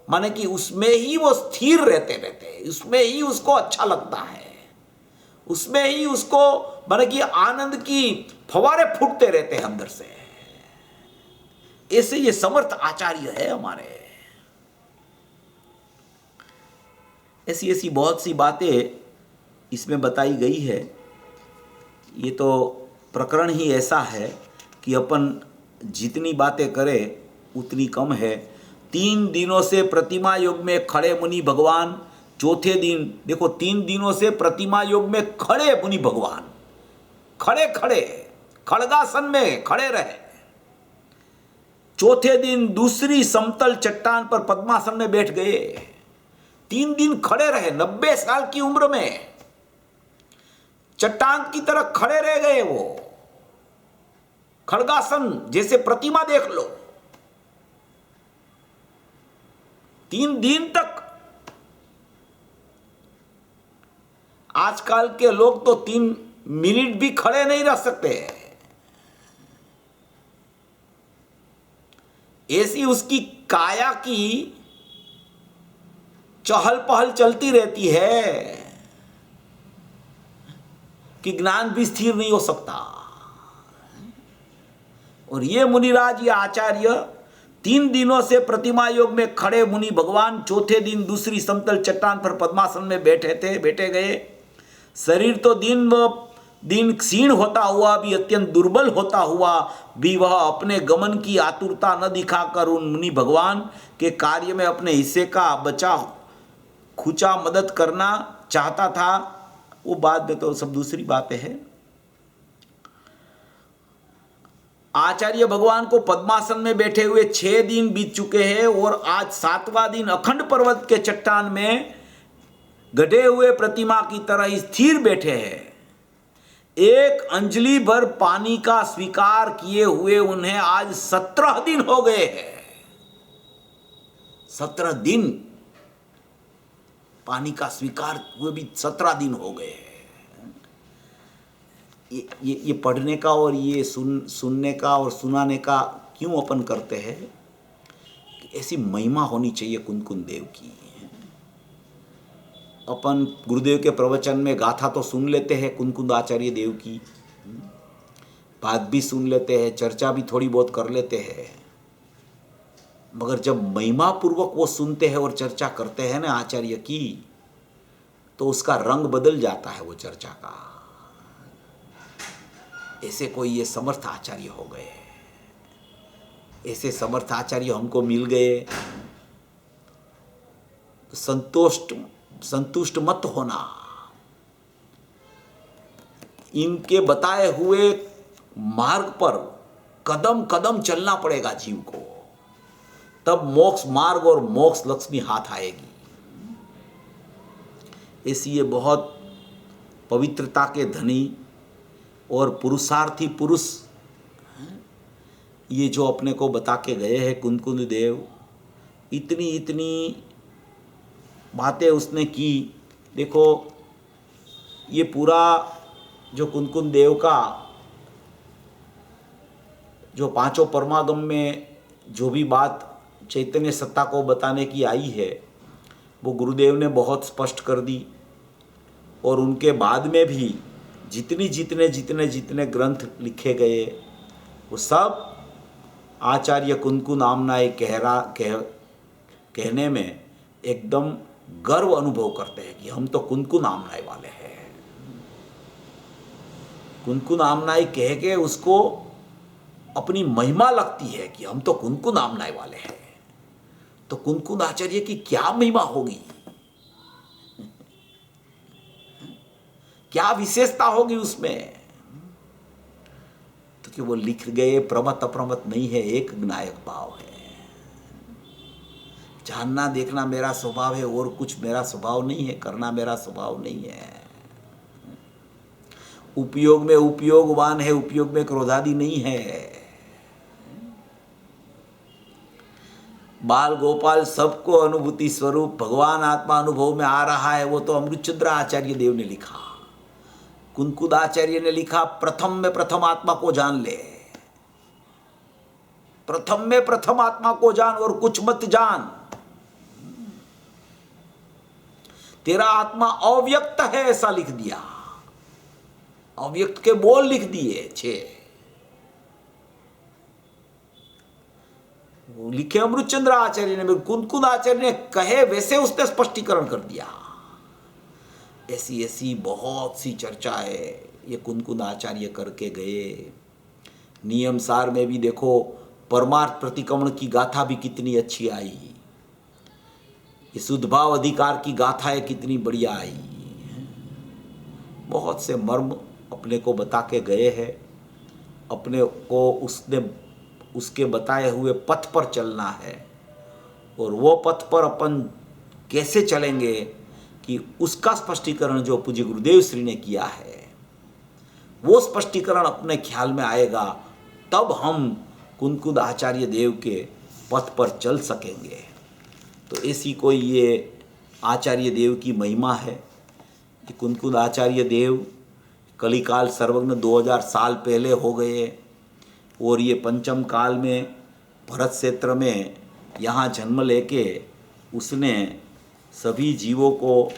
माने कि उसमें ही वो स्थिर रहते, उसमें ही उसको अच्छा लगता है, उसमें ही उसको माने कि आनंद की फवारे फूटते रहते हैं अंदर से। ऐसे ये समर्थ आचार्य है हमारे। ऐसी ऐसी बहुत सी बातें इसमें बताई गई है। ये तो प्रकरण ही ऐसा है कि अपन जितनी बातें करें उतनी कम है। 3 दिनों से प्रतिमा योग में खड़े मुनि भगवान, चौथे दिन देखो 3 दिनों से प्रतिमा योग में खड़े मुनि भगवान, खड़े खड़े खड़गासन में खड़े रहे। चौथे दिन दूसरी समतल चट्टान पर पद्मासन में बैठ गए। 3 दिन खड़े रहे, 90 साल की उम्र में चट्टान की तरह खड़े रह गए। वो खड़गासन जैसे प्रतिमा देख लो, 3 दिन तक। आजकल के लोग तो 3 मिनट भी खड़े नहीं रह सकते। ऐसी उसकी काया की चहल पहल चलती रहती है कि ज्ञान भी स्थिर नहीं हो सकता। और ये मुनिराज, ये आचार्य 3 दिनों से प्रतिमा योग में खड़े मुनि भगवान चौथे दिन दूसरी समतल चट्टान पर पद्मासन में बैठे गए। शरीर तो दिन व दिन क्षीण होता हुआ भी, अत्यंत दुर्बल होता हुआ भी, वह अपने गमन की आतुरता न दिखाकर उन मुनि भगवान के कार्य में अपने हिस्से का बचा खुचा मदद करना चाहता था। वो बात में तो सब दूसरी बातें हैं। आचार्य भगवान को पद्मासन में बैठे हुए 6 दिन बीत चुके हैं, और आज 7वां दिन अखंड पर्वत के चट्टान में गढ़े हुए प्रतिमा की तरह स्थिर बैठे हैं। एक अंजलि भर पानी का स्वीकार किए हुए उन्हें आज 17 दिन हो गए हैं। 17 दिन पानी का स्वीकार हुए भी 17 दिन हो गए हैं। ये पढ़ने का और ये सुनने का और सुनाने का क्यों अपन करते हैं? ऐसी महिमा होनी चाहिए कुंदकुंद देव की। अपन गुरुदेव के प्रवचन में गाथा तो सुन लेते हैं कुंदकुंद आचार्य देव की, बात भी सुन लेते हैं, चर्चा भी थोड़ी बहुत कर लेते हैं, मगर जब महिमा पूर्वक वो सुनते हैं और चर्चा करते हैं ना आचार्य की, तो उसका रंग बदल जाता है वो चर्चा का। ऐसे कोई ये समर्थ आचार्य हो गए, ऐसे समर्थ आचार्य हमको मिल गए। संतुष्ट मत होना, इनके बताए हुए मार्ग पर कदम कदम चलना पड़ेगा जीव को, तब मोक्ष मार्ग और मोक्ष लक्ष्मी हाथ आएगी। ऐसी ये बहुत पवित्रता के धनी और पुरुषार्थी पुरुष ये जो अपने को बता के गए हैं कुंदकुंद देव, इतनी बातें उसने की। देखो ये पूरा जो कुंदकुंद देव का जो पांचों परमागम में जो भी बात चैतन्य सत्ता को बताने की आई है वो गुरुदेव ने बहुत स्पष्ट कर दी। और उनके बाद में भी जितने ग्रंथ लिखे गए वो सब आचार्य कुंकु नामनाय कहने में एकदम गर्व अनुभव करते हैं कि हम तो कुंकु नामनाय वाले हैं। कुंकु नामनाय कह के उसको अपनी महिमा लगती है कि हम तो कुंकु नामनाय वाले हैं। तो कुंकु आचार्य की क्या महिमा होगी, क्या विशेषता होगी उसमें? तो कि वो लिख गए प्रमत अप्रमत नहीं है, एक नायक भाव है। जानना देखना मेरा स्वभाव है और कुछ मेरा स्वभाव नहीं है, करना मेरा स्वभाव नहीं है। उपयोग में उपयोगवान है, उपयोग में क्रोधादि नहीं है। बाल गोपाल सबको अनुभूति स्वरूप भगवान आत्मा अनुभव में आ रहा है, वो तो अमृतचंद्र आचार्य देव ने लिखा। कुंकुद आचार्य ने लिखा प्रथम में प्रथम आत्मा को जान ले, प्रथम में प्रथम आत्मा को जान और कुछ मत जान। तेरा आत्मा अव्यक्त है ऐसा लिख दिया, अव्यक्त के बोल लिख दिए 6। वो लिखे अमृतचंद्र आचार्य ने, कुंकुद आचार्य ने कहे वैसे उसने स्पष्टीकरण कर दिया। ऐसी ऐसी बहुत सी चर्चाएं ये कुंकुद आचार्य करके गए। नियम सार में भी देखो परमार्थ प्रतिक्रमण की गाथा भी कितनी अच्छी आई, ये शुद्धभाव अधिकार की गाथाएं कितनी बढ़िया आई। बहुत से मर्म अपने को बता के गए हैं। अपने को उसके बताए हुए पथ पर चलना है और वो पथ पर अपन कैसे चलेंगे कि उसका स्पष्टीकरण जो पूज्य गुरुदेव श्री ने किया है वो स्पष्टीकरण अपने ख्याल में आएगा, तब हम कुंकुद आचार्य देव के पथ पर चल सकेंगे। तो ऐसी कोई ये आचार्य देव की महिमा है कि कुंकुद आचार्य देव कलिकाल सर्वज्ञ 2000 साल पहले हो गए और ये पंचम काल में भरत क्षेत्र में यहाँ जन्म लेके उसने सभी जीवों को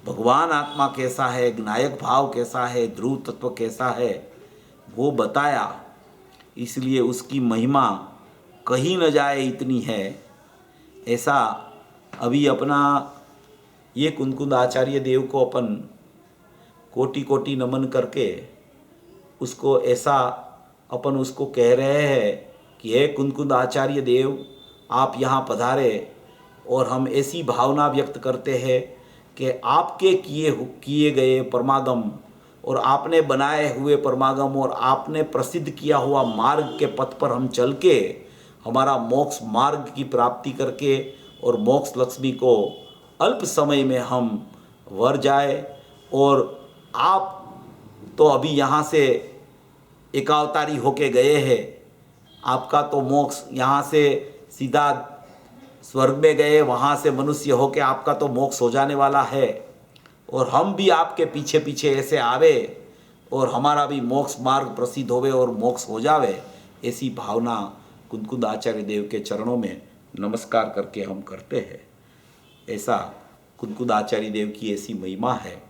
भगवान आत्मा कैसा है, नायक भाव कैसा है, ध्रुव तत्व कैसा है वो बताया। इसलिए उसकी महिमा कहीं न जाए इतनी है। ऐसा अभी अपना ये कुंकुद आचार्य देव को अपन कोटि कोटि नमन करके उसको ऐसा अपन उसको कह रहे हैं कि हे कुंकुद आचार्य देव आप यहाँ पधारे, और हम ऐसी भावना व्यक्त करते हैं कि आपके किए गए परमागम और आपने बनाए हुए परमागम और आपने प्रसिद्ध किया हुआ मार्ग के पथ पर हम चल के हमारा मोक्ष मार्ग की प्राप्ति करके और मोक्ष लक्ष्मी को अल्प समय में हम वर जाए। और आप तो अभी यहाँ से एकावतारी होके गए हैं, आपका तो मोक्ष यहाँ से सीधा स्वर्ग में गए, वहाँ से मनुष्य होके आपका तो मोक्ष हो जाने वाला है, और हम भी आपके पीछे पीछे ऐसे आवे और हमारा भी मोक्ष मार्ग प्रसिद्ध होवे और मोक्ष हो जावे। ऐसी भावना कुंकुद आचार्य देव के चरणों में नमस्कार करके हम करते हैं। ऐसा कुंकुद आचार्य देव की ऐसी महिमा है।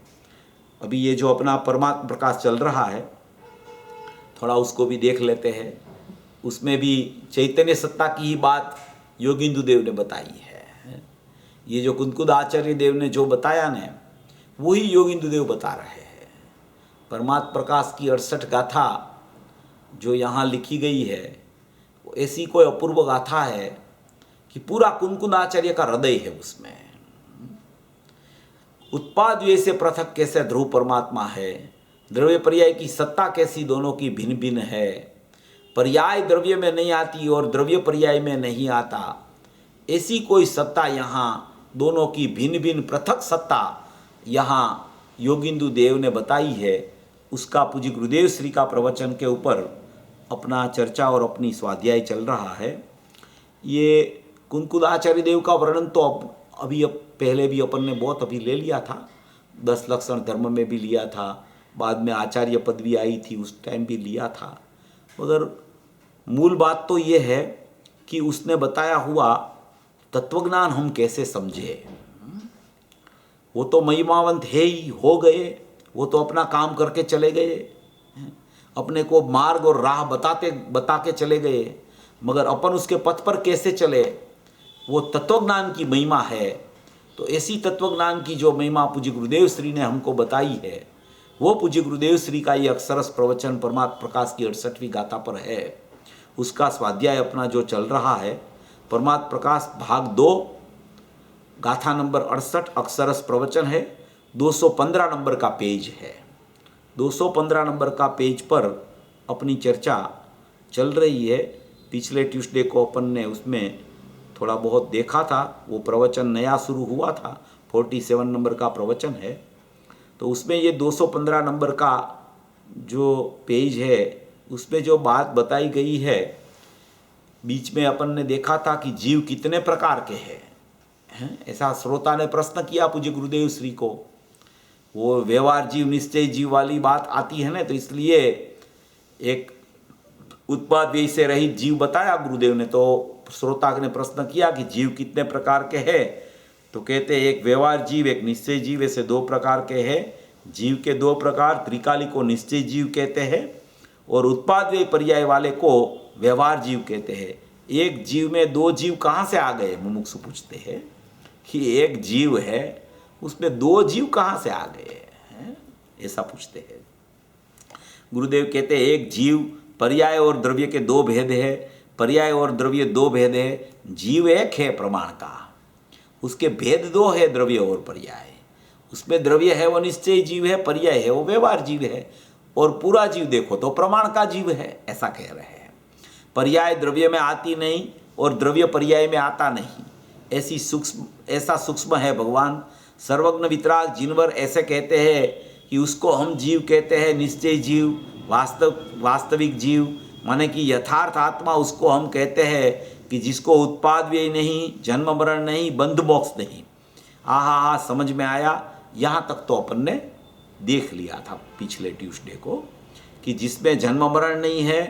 अभी ये जो अपना परमात्मा प्रकाश चल रहा है थोड़ा उसको भी देख लेते हैं। उसमें भी चैतन्य सत्ता की ही बात योगिंदु देव ने बताई है। ये जो कुंकुद आचार्य देव ने जो बताया न वही योगिंदु देव बता रहे हैं। परमात्मा प्रकाश की 68 गाथा जो यहाँ लिखी गई है वो ऐसी कोई अपूर्व गाथा है कि पूरा कुंकुद आचार्य का हृदय है उसमें। उत्पाद व्यय से पृथक कैसे ध्रुव परमात्मा है, द्रव्य पर्याय की सत्ता कैसी दोनों की भिन्न भिन्न है, पर्याय द्रव्य में नहीं आती और द्रव्य पर्याय में नहीं आता, ऐसी कोई सत्ता यहाँ दोनों की भिन्न भिन्न पृथक सत्ता यहाँ योगिंदु देव ने बताई है। उसका पूज्य गुरुदेव श्री का प्रवचन के ऊपर अपना चर्चा और अपनी स्वाध्याय चल रहा है। ये कुंकुद आचार्य देव का वर्णन तो अभी पहले भी अपन ने बहुत अभी ले लिया था, 10 लक्षण धर्म में भी लिया था, बाद में आचार्य पदवी आई थी उस टाइम भी लिया था, मगर मूल बात तो ये है कि उसने बताया हुआ तत्वज्ञान हम कैसे समझे। वो तो महिमावंत है ही, हो गए, वो तो अपना काम करके चले गए, अपने को मार्ग और राह बता के चले गए, मगर अपन उसके पथ पर कैसे चले, वो तत्वज्ञान की महिमा है। तो ऐसी तत्वज्ञान की जो महिमा पूज्य गुरुदेव श्री ने हमको बताई है, वो पूज्य गुरुदेव श्री का ये अक्षरस प्रवचन परमात्म प्रकाश की 68वीं गाथा पर है। उसका स्वाध्याय अपना जो चल रहा है, परमात्म प्रकाश भाग 2 गाथा नंबर 68 अक्षरस प्रवचन है, 215 नंबर का पेज है। 215 नंबर का पेज पर अपनी चर्चा चल रही है। पिछले ट्यूसडे को अपन ने उसमें थोड़ा बहुत देखा था, वो प्रवचन नया शुरू हुआ था, 47 नंबर का प्रवचन है। तो उसमें ये 215 नंबर का जो पेज है, उसमें जो बात बताई गई है, बीच में अपन ने देखा था कि जीव कितने प्रकार के हैं। ऐसा श्रोता ने प्रश्न किया पूज्य गुरुदेव श्री को। वो व्यवहार जीव निश्चय जीव वाली बात आती है ना, तो इसलिए एक उत्पाद व्यय से रहित जीव बताया गुरुदेव ने। तो श्रोता ने प्रश्न किया कि जीव कितने प्रकार के हैं, तो कहते एक व्यवहार जीव, एक निश्चय जीव, ऐसे 2 प्रकार के हैं। जीव के 2 प्रकार, त्रिकाली को निश्चय जीव कहते हैं और उत्पाद व्यय पर्याय वाले को व्यवहार जीव कहते हैं। एक जीव में 2 जीव कहाँ से आ गए, मुमुक्षु पूछते हैं कि एक जीव है उसमें 2 जीव कहाँ से आ गए हैं, ऐसा पूछते हैं। गुरुदेव कहते हैं एक जीव, पर्याय और द्रव्य के 2 भेद है, पर्याय और द्रव्य 2 भेद है, जीव एक है प्रमाण का, उसके भेद 2 है, द्रव्य और पर्याय। उसमें द्रव्य है वो निश्चय जीव है, पर्याय है वो व्यवहार जीव है, और पूरा जीव देखो तो प्रमाण का जीव है, ऐसा कह रहे हैं। पर्याय द्रव्य में आती नहीं और द्रव्य पर्याय में आता नहीं, ऐसा सूक्ष्म है भगवान। सर्वज्ञ वितराग जिनवर ऐसे कहते हैं कि उसको हम जीव कहते हैं, निश्चय जीव, वास्तविक जीव, माने कि यथार्थ आत्मा, उसको हम कहते हैं कि जिसको उत्पाद व्यय नहीं, जन्म मरण नहीं, बंध मोक्ष नहीं। हाँ, समझ में आया। यहाँ तक तो अपन ने देख लिया था पिछले ट्यूसडे को कि जिसमें जन्म मरण नहीं है,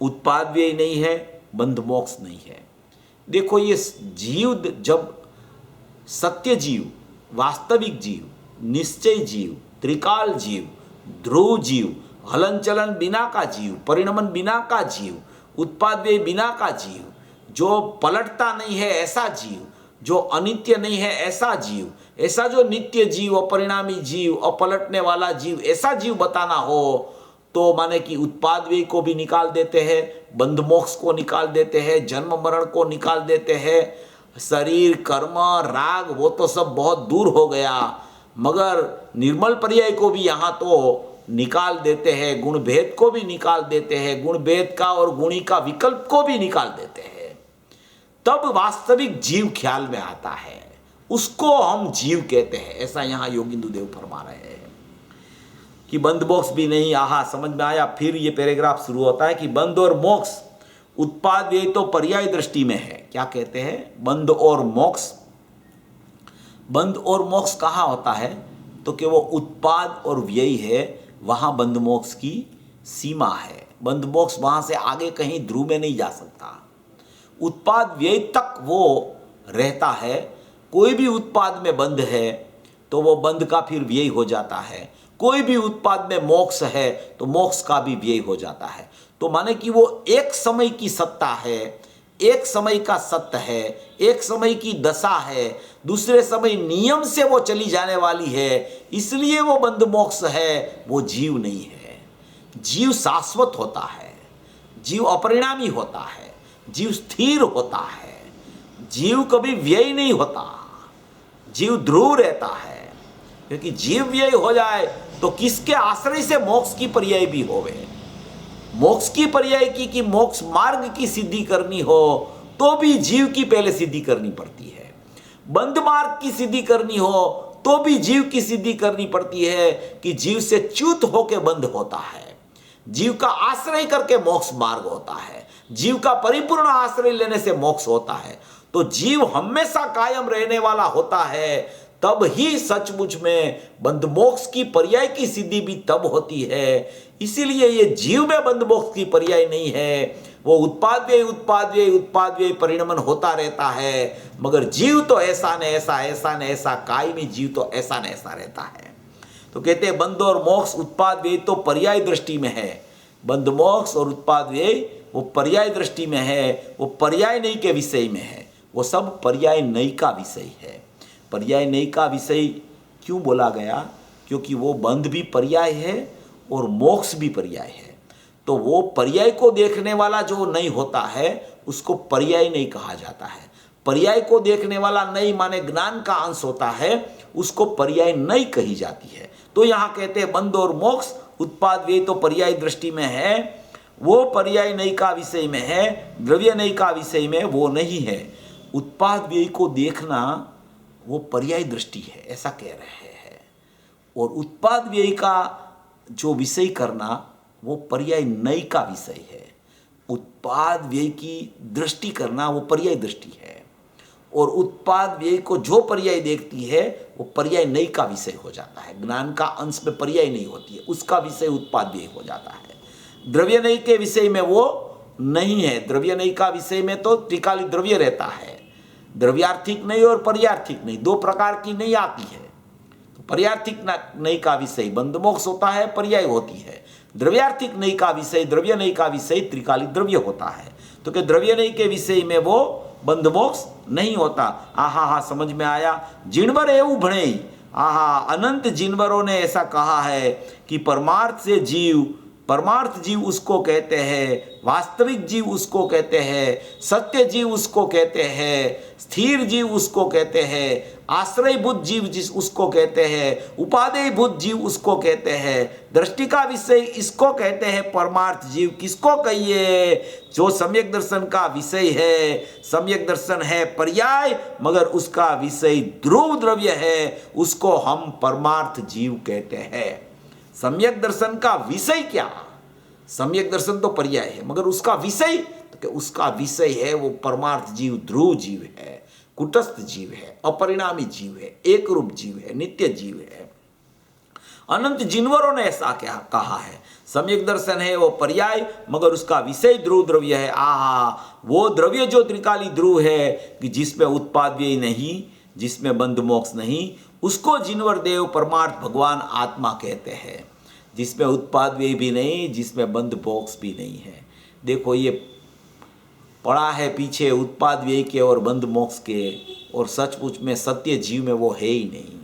उत्पाद व्यय नहीं है, बंध मोक्ष नहीं है। देखो ये जीव, जब सत्य जीव, वास्तविक जीव, निश्चय जीव, त्रिकाल जीव, ध्रुव जीव, हलन चलन बिना का जीव, परिणमन बिना का जीव, उत्पाद व्यय बिना का जीव, जो पलटता नहीं है ऐसा जीव, जो अनित्य नहीं है ऐसा जीव, ऐसा जो नित्य जीव, अपरिणामी जीव, अपलटने वाला जीव, ऐसा जीव बताना हो तो माने कि उत्पाद व्यय को भी निकाल देते हैं, बंध मोक्ष को निकाल देते हैं, जन्म मरण को निकाल देते हैं, शरीर, कर्म, राग, वो तो सब बहुत दूर हो गया, मगर निर्मल पर्याय को भी यहाँ तो निकाल देते हैं, गुण भेद को भी निकाल देते हैं, गुण भेद का और गुणी का विकल्प को भी निकाल देते हैं। तब वास्तविक जीव ख्याल में आता है, उसको हम जीव कहते हैं। ऐसा यहाँ योगिंदु देव फरमा रहे हैं कि बंध मोक्ष भी नहीं। आहा, समझ में आया। फिर ये पैराग्राफ शुरू होता है कि बंध और मोक्ष, उत्पाद व्यय तो पर्याय दृष्टि में है। क्या कहते हैं? बंध और मोक्ष। बंध और मोक्ष कहाँ होता है? तो कि वो उत्पाद और व्यय है, वहाँ बंध मोक्ष की सीमा है। बंध मोक्ष वहाँ से आगे कहीं ध्रुव में नहीं जा सकता। उत्पाद व्यय तक वो रहता है। कोई भी उत्पाद में बंध है तो वो बंध का फिर व्यय हो जाता है। कोई भी उत्पाद में मोक्ष है तो मोक्ष का भी व्यय हो जाता है। तो माने कि वो एक समय की सत्ता है, एक समय का सत्य है, एक समय की दशा है, दूसरे समय नियम से वो चली जाने वाली है, इसलिए वो बंध मोक्ष है, वो जीव नहीं है। जीव शाश्वत होता है, जीव अपरिणामी होता है, जीव स्थिर होता है, जीव कभी व्यय नहीं होता, जीव ध्रुव रहता है। क्योंकि जीव व्यय हो जाए तो किसके आश्रय से मोक्ष की पर्याय भी होवे। मोक्ष की पर्याय की कि मोक्ष मार्ग की सिद्धि करनी हो तो भी जीव की पहले सिद्धि करनी पड़ती है। बंध मार्ग की सिद्धि करनी हो तो भी जीव की सिद्धि करनी पड़ती है कि जीव से च्युत होकर बंध होता है। जीव का आश्रय करके मोक्ष मार्ग होता है, जीव का परिपूर्ण आश्रय लेने से मोक्ष होता है। तो जीव हमेशा कायम रहने वाला होता है, तब ही सचमुच में बंध मोक्ष की पर्याय की सिद्धि भी तब होती है इसीलिए ये जीव में बंध मोक्ष की पर्याय नहीं है। वो उत्पाद व्यय परिणमन होता रहता है, मगर जीव तो ऐसा न ऐसा कायमी जीव तो ऐसा न ऐसा रहता है। तो कहते हैं बंध और मोक्ष उत्पाद व्यय तो पर्याय दृष्टि में है। बंध मोक्ष और उत्पाद व्यय वो पर्याय दृष्टि में है, वो पर्याय नहीं के विषय में है। वो सब पर्याय नहीं का विषय है। पर्याय नहीं का विषय क्यों बोला गया? क्योंकि वो बंध भी पर्याय है और मोक्ष भी पर्याय है। तो वो पर्याय को देखने वाला जो नहीं होता है उसको पर्याय नहीं कहा जाता है। पर्याय को देखने वाला नहीं माने ज्ञान का अंश होता है, उसको पर्याय नहीं कही जाती है। तो यहाँ कहते हैं बंध और मोक्ष उत्पाद व्यय तो पर्याय दृष्टि में है, वो पर्याय नहीं का विषय में है, द्रव्य नहीं का विषय में वो नहीं है। उत्पाद व्यय को देखना वो पर्याय दृष्टि है, ऐसा कह रहे हैं। और उत्पाद व्यय का जो विषय करना वो पर्याय नई का विषय है। उत्पाद व्यय की दृष्टि करना वो पर्याय दृष्टि है, और उत्पाद व्यय को जो पर्याय देखती है वो पर्याय नई का विषय हो जाता है। ज्ञान का अंश में पर्याय नहीं होती है, उसका विषय उत्पाद व्यय हो जाता है। द्रव्य नई के विषय में वो नहीं है। द्रव्य नई का विषय में तो त्रिकाली द्रव्य रहता है। द्रव्यार्थिक नहीं और पर्यार्थिक नहीं, दो प्रकार की नहीं आती है। तो पर्यार्थिक नई का विषय बंध मोक्ष होता है, पर्याय होती है। द्रव्यार्थिक नई का विषय द्रव्य नई का विषय त्रिकाली द्रव्य होता है। तो कि द्रव्य नई के विषय में वो बंध मोक्ष नहीं होता। आहा समझ में आया। जिनवर एवं भणे, आहा अनंत जिनवरों ने ऐसा कहा है कि परमार्थ जीव उसको कहते हैं, वास्तविक जीव उसको कहते हैं, सत्य जीव उसको कहते हैं, स्थिर जीव उसको कहते हैं, आश्रयभूत जीव जिस उसको कहते हैं, उपादेयभूत जीव उसको कहते हैं, दृष्टि का विषय इसको कहते हैं। परमार्थ जीव किसको कहिए? जो सम्यक दर्शन का विषय है। सम्यक दर्शन है पर्याय, मगर उसका विषय ध्रुव द्रव्य है, उसको हम परमार्थ जीव कहते हैं। सम्यक दर्शन का विषय क्या? सम्यक दर्शन तो पर्याय है, मगर उसका विषय तो क्या? उसका विषय है वो परमार्थ जीव, ध्रुव जीव है, कुटस्थ जीव है, अपरिणामी जीव है, एक रूप जीव है, नित्य जीव है। अनंत जिनवरों ने ऐसा क्या कहा है? सम्यक दर्शन है वो पर्याय, मगर उसका विषय ध्रुव द्रव्य है। आहा वो द्रव्य जो त्रिकाली ध्रुव है कि जिसमें उत्पाद व्यय नहीं, जिसमें बंध मोक्ष नहीं, उसको जिनवर देव परमार्थ भगवान आत्मा कहते हैं। जिसमें उत्पाद व्यय भी नहीं, जिसमें बंध मोक्ष भी नहीं है। देखो ये पड़ा है पीछे उत्पाद व्यय के और बंध मोक्ष के, और सचमुच में सत्य जीव में वो है ही नहीं।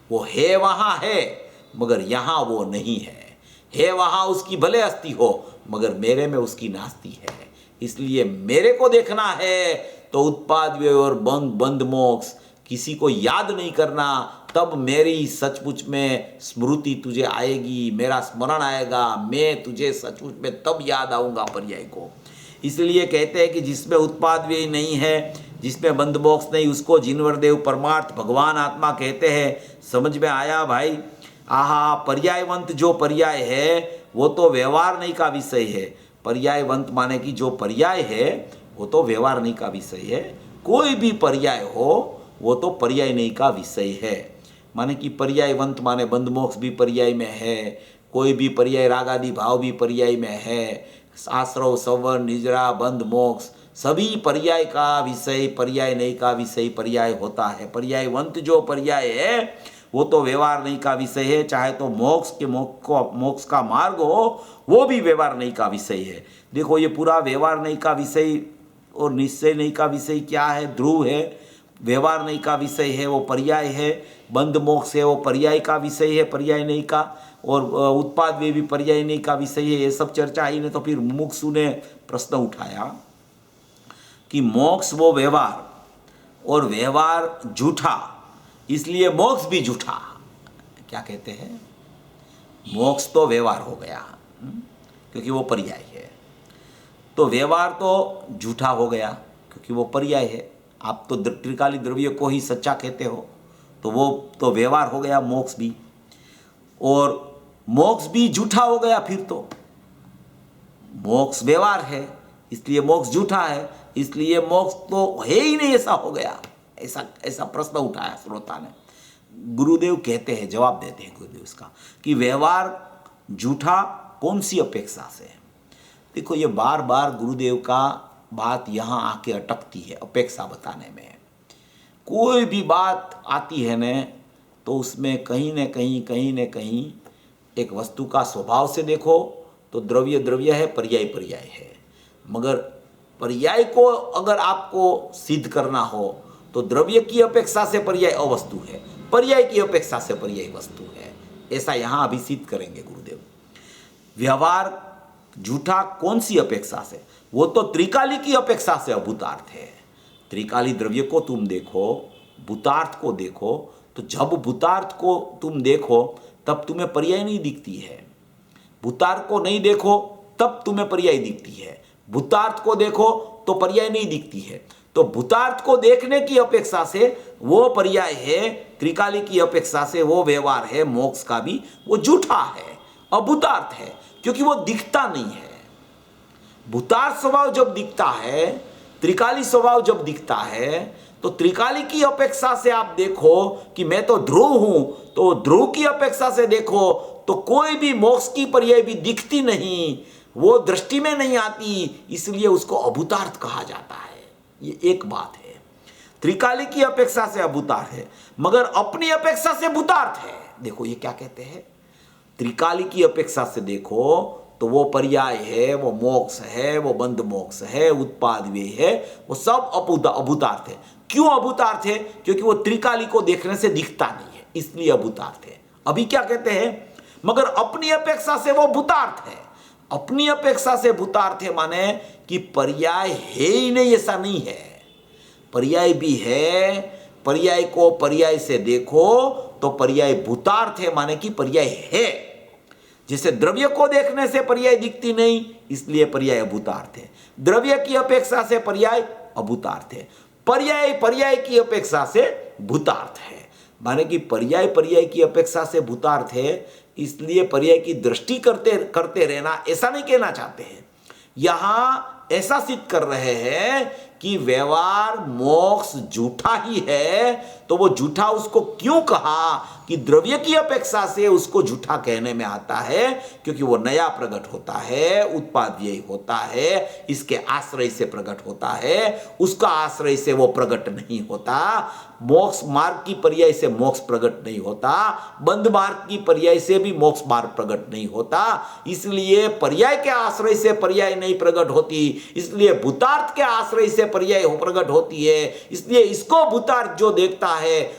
वो है वहाँ है, मगर यहाँ वो नहीं है वहाँ उसकी भले अस्थि हो, मगर मेरे में उसकी नास्ति है। इसलिए मेरे को देखना है तो उत्पाद व्यय और बंध मोक्ष किसी को याद नहीं करना, तब मेरी सचमुच में स्मृति तुझे आएगी, मेरा स्मरण आएगा, मैं तुझे सचमुच में तब याद आऊँगा पर्याय को। इसलिए कहते हैं कि जिसमें उत्पाद व्यय नहीं है, जिसमें बंध मोक्ष नहीं, उसको जिनवर देव परमार्थ भगवान आत्मा कहते हैं। समझ में आया भाई? आहा पर्यायवंत जो पर्याय है वो तो व्यवहार नहीं का विषय है। पर्यायवंत माने कि जो पर्याय है वो तो व्यवहार नहीं का विषय है। कोई भी पर्याय हो वो तो पर्याय नहीं का विषय है। माने कि पर्यायवंत माने बंध मोक्ष भी पर्याय में है, कोई भी पर्याय राग आदि भाव भी पर्याय में है, आश्रव सवर्ण निजरा बंध मोक्ष सभी पर्याय का विषय, पर्याय नहीं का विषय पर्याय होता है। पर्यायवंत जो पर्याय है वो तो व्यवहार नहीं का विषय है। चाहे तो मोक्ष का मार्ग हो वो भी व्यवहार नहीं का विषय है। देखो ये पूरा व्यवहार नहीं का विषय और निश्चय नहीं का विषय क्या है? ध्रुव है। व्यवहार नहीं का विषय है वो पर्याय है, बंध मोक्ष है वो पर्याय का विषय है, पर्याय नहीं का, और उत्पाद वे भी पर्याय नहीं का विषय है। ये सब चर्चा ही ने तो फिर मुमुक्षु ने प्रश्न उठाया कि मोक्ष वो व्यवहार और व्यवहार झूठा, इसलिए मोक्ष भी झूठा। क्या कहते हैं? मोक्ष तो व्यवहार हो गया क्योंकि वो पर्याय है, तो व्यवहार तो झूठा हो गया क्योंकि वो पर्याय है। आप तो त्रिकाली द्रव्य को ही सच्चा कहते हो, तो वो तो व्यवहार हो गया मोक्ष भी, और मोक्ष भी झूठा हो गया। फिर तो मोक्ष व्यवहार है इसलिए मोक्ष झूठा है, इसलिए मोक्ष तो है ही नहीं, ऐसा हो गया। ऐसा प्रश्न उठाया श्रोता ने। गुरुदेव कहते हैं, जवाब देते हैं गुरुदेव इसका कि व्यवहार झूठा कौन सी अपेक्षा से? देखो, ये बार बार गुरुदेव का बात यहाँ आके अटकती है अपेक्षा बताने में। कोई भी बात आती है न, तो उसमें कहीं न कहीं एक वस्तु का स्वभाव से देखो तो द्रव्य द्रव्य है, पर्याय पर्याय है। मगर पर्याय को अगर आपको सिद्ध करना हो तो द्रव्य की अपेक्षा से पर्याय अवस्तु है, पर्याय की अपेक्षा से पर्याय वस्तु है। ऐसा यहाँ अभी सिद्ध करेंगे गुरुदेव। व्यवहार झूठा कौन सी अपेक्षा से? वो तो त्रिकाली की अपेक्षा से अभूतार्थ है। त्रिकाली द्रव्य को तुम देखो, भूतार्थ को देखो, तो जब भूतार्थ को तुम देखो तब तुम्हें पर्याय नहीं दिखती है। भूतार्थ को नहीं देखो तब तुम्हें पर्याय दिखती है। भूतार्थ को देखो तो पर्याय नहीं दिखती है। तो भूतार्थ को देखने की अपेक्षा से वो पर्याय है, त्रिकाली की अपेक्षा से वो व्यवहार है, मोक्ष का भी वो झूठा है, अभूतार्थ है, क्योंकि वो दिखता नहीं है। भूतार्थ स्वभाव जब दिखता है, त्रिकाली स्वभाव जब दिखता है, तो त्रिकाली की अपेक्षा से आप देखो कि मैं तो ध्रुव हूं, तो ध्रुव की अपेक्षा से देखो तो कोई भी मोक्ष की पर्याय भी दिखती नहीं, वो दृष्टि में नहीं आती, इसलिए उसको अभूतार्थ कहा जाता है। ये एक बात है। त्रिकाली की अपेक्षा से अभूतार्थ है, मगर अपनी अपेक्षा से भूतार्थ है। देखो ये क्या कहते हैं, त्रिकाली की अपेक्षा से देखो तो वो पर्याय है, वो मोक्ष है, वो बंध मोक्ष है, उत्पाद व्यय है, वो सब अभूतार्थ है। क्यों अभूतार्थ है? क्योंकि वो त्रिकाली को देखने से दिखता नहीं है, इसलिए अभूतार्थ है। अभी क्या कहते हैं, मगर अपनी अपेक्षा से वो भूतार्थ है। अपनी अपेक्षा से भूतार्थ है माने कि पर्याय है ही नहीं, ऐसा नहीं है, पर्याय भी है। पर्याय को पर्याय से देखो तो पर्याय भूतार्थ है, माने कि पर्याय है। जैसे द्रव्य को देखने से पर्याय दिखती नहीं, इसलिए पर्याय अभूतार्थ है। द्रव्य की अपेक्षा से पर्याय अभूतार्थ है, पर्याय पर्याय की अपेक्षा से भूतार्थ है। माने कि पर्याय पर्याय की अपेक्षा से भूतार्थ है, इसलिए पर्याय की दृष्टि करते रहना, ऐसा नहीं कहना चाहते हैं। यहां ऐसा सिद्ध कर रहे हैं कि व्यवहार मोक्ष झूठा ही है। तो वो झूठा उसको क्यों कहा कि द्रव्य की अपेक्षा से उसको झूठा कहने में आता है? क्योंकि वो नया प्रकट होता है, उत्पाद व्यय होता है, इसके आश्रय से प्रकट होता है, उसका आश्रय से वो प्रकट नहीं होता। मोक्ष मार्ग की पर्याय से मोक्ष प्रकट नहीं होता, बंध मार्ग की पर्याय से भी मोक्ष मार्ग प्रकट नहीं होता। इसलिए पर्याय के आश्रय से पर्याय नहीं प्रकट होती, इसलिए भूतार्थ के आश्रय से पर्याय प्रकट होती है। इसलिए इसको भूतार्थ जो देखता है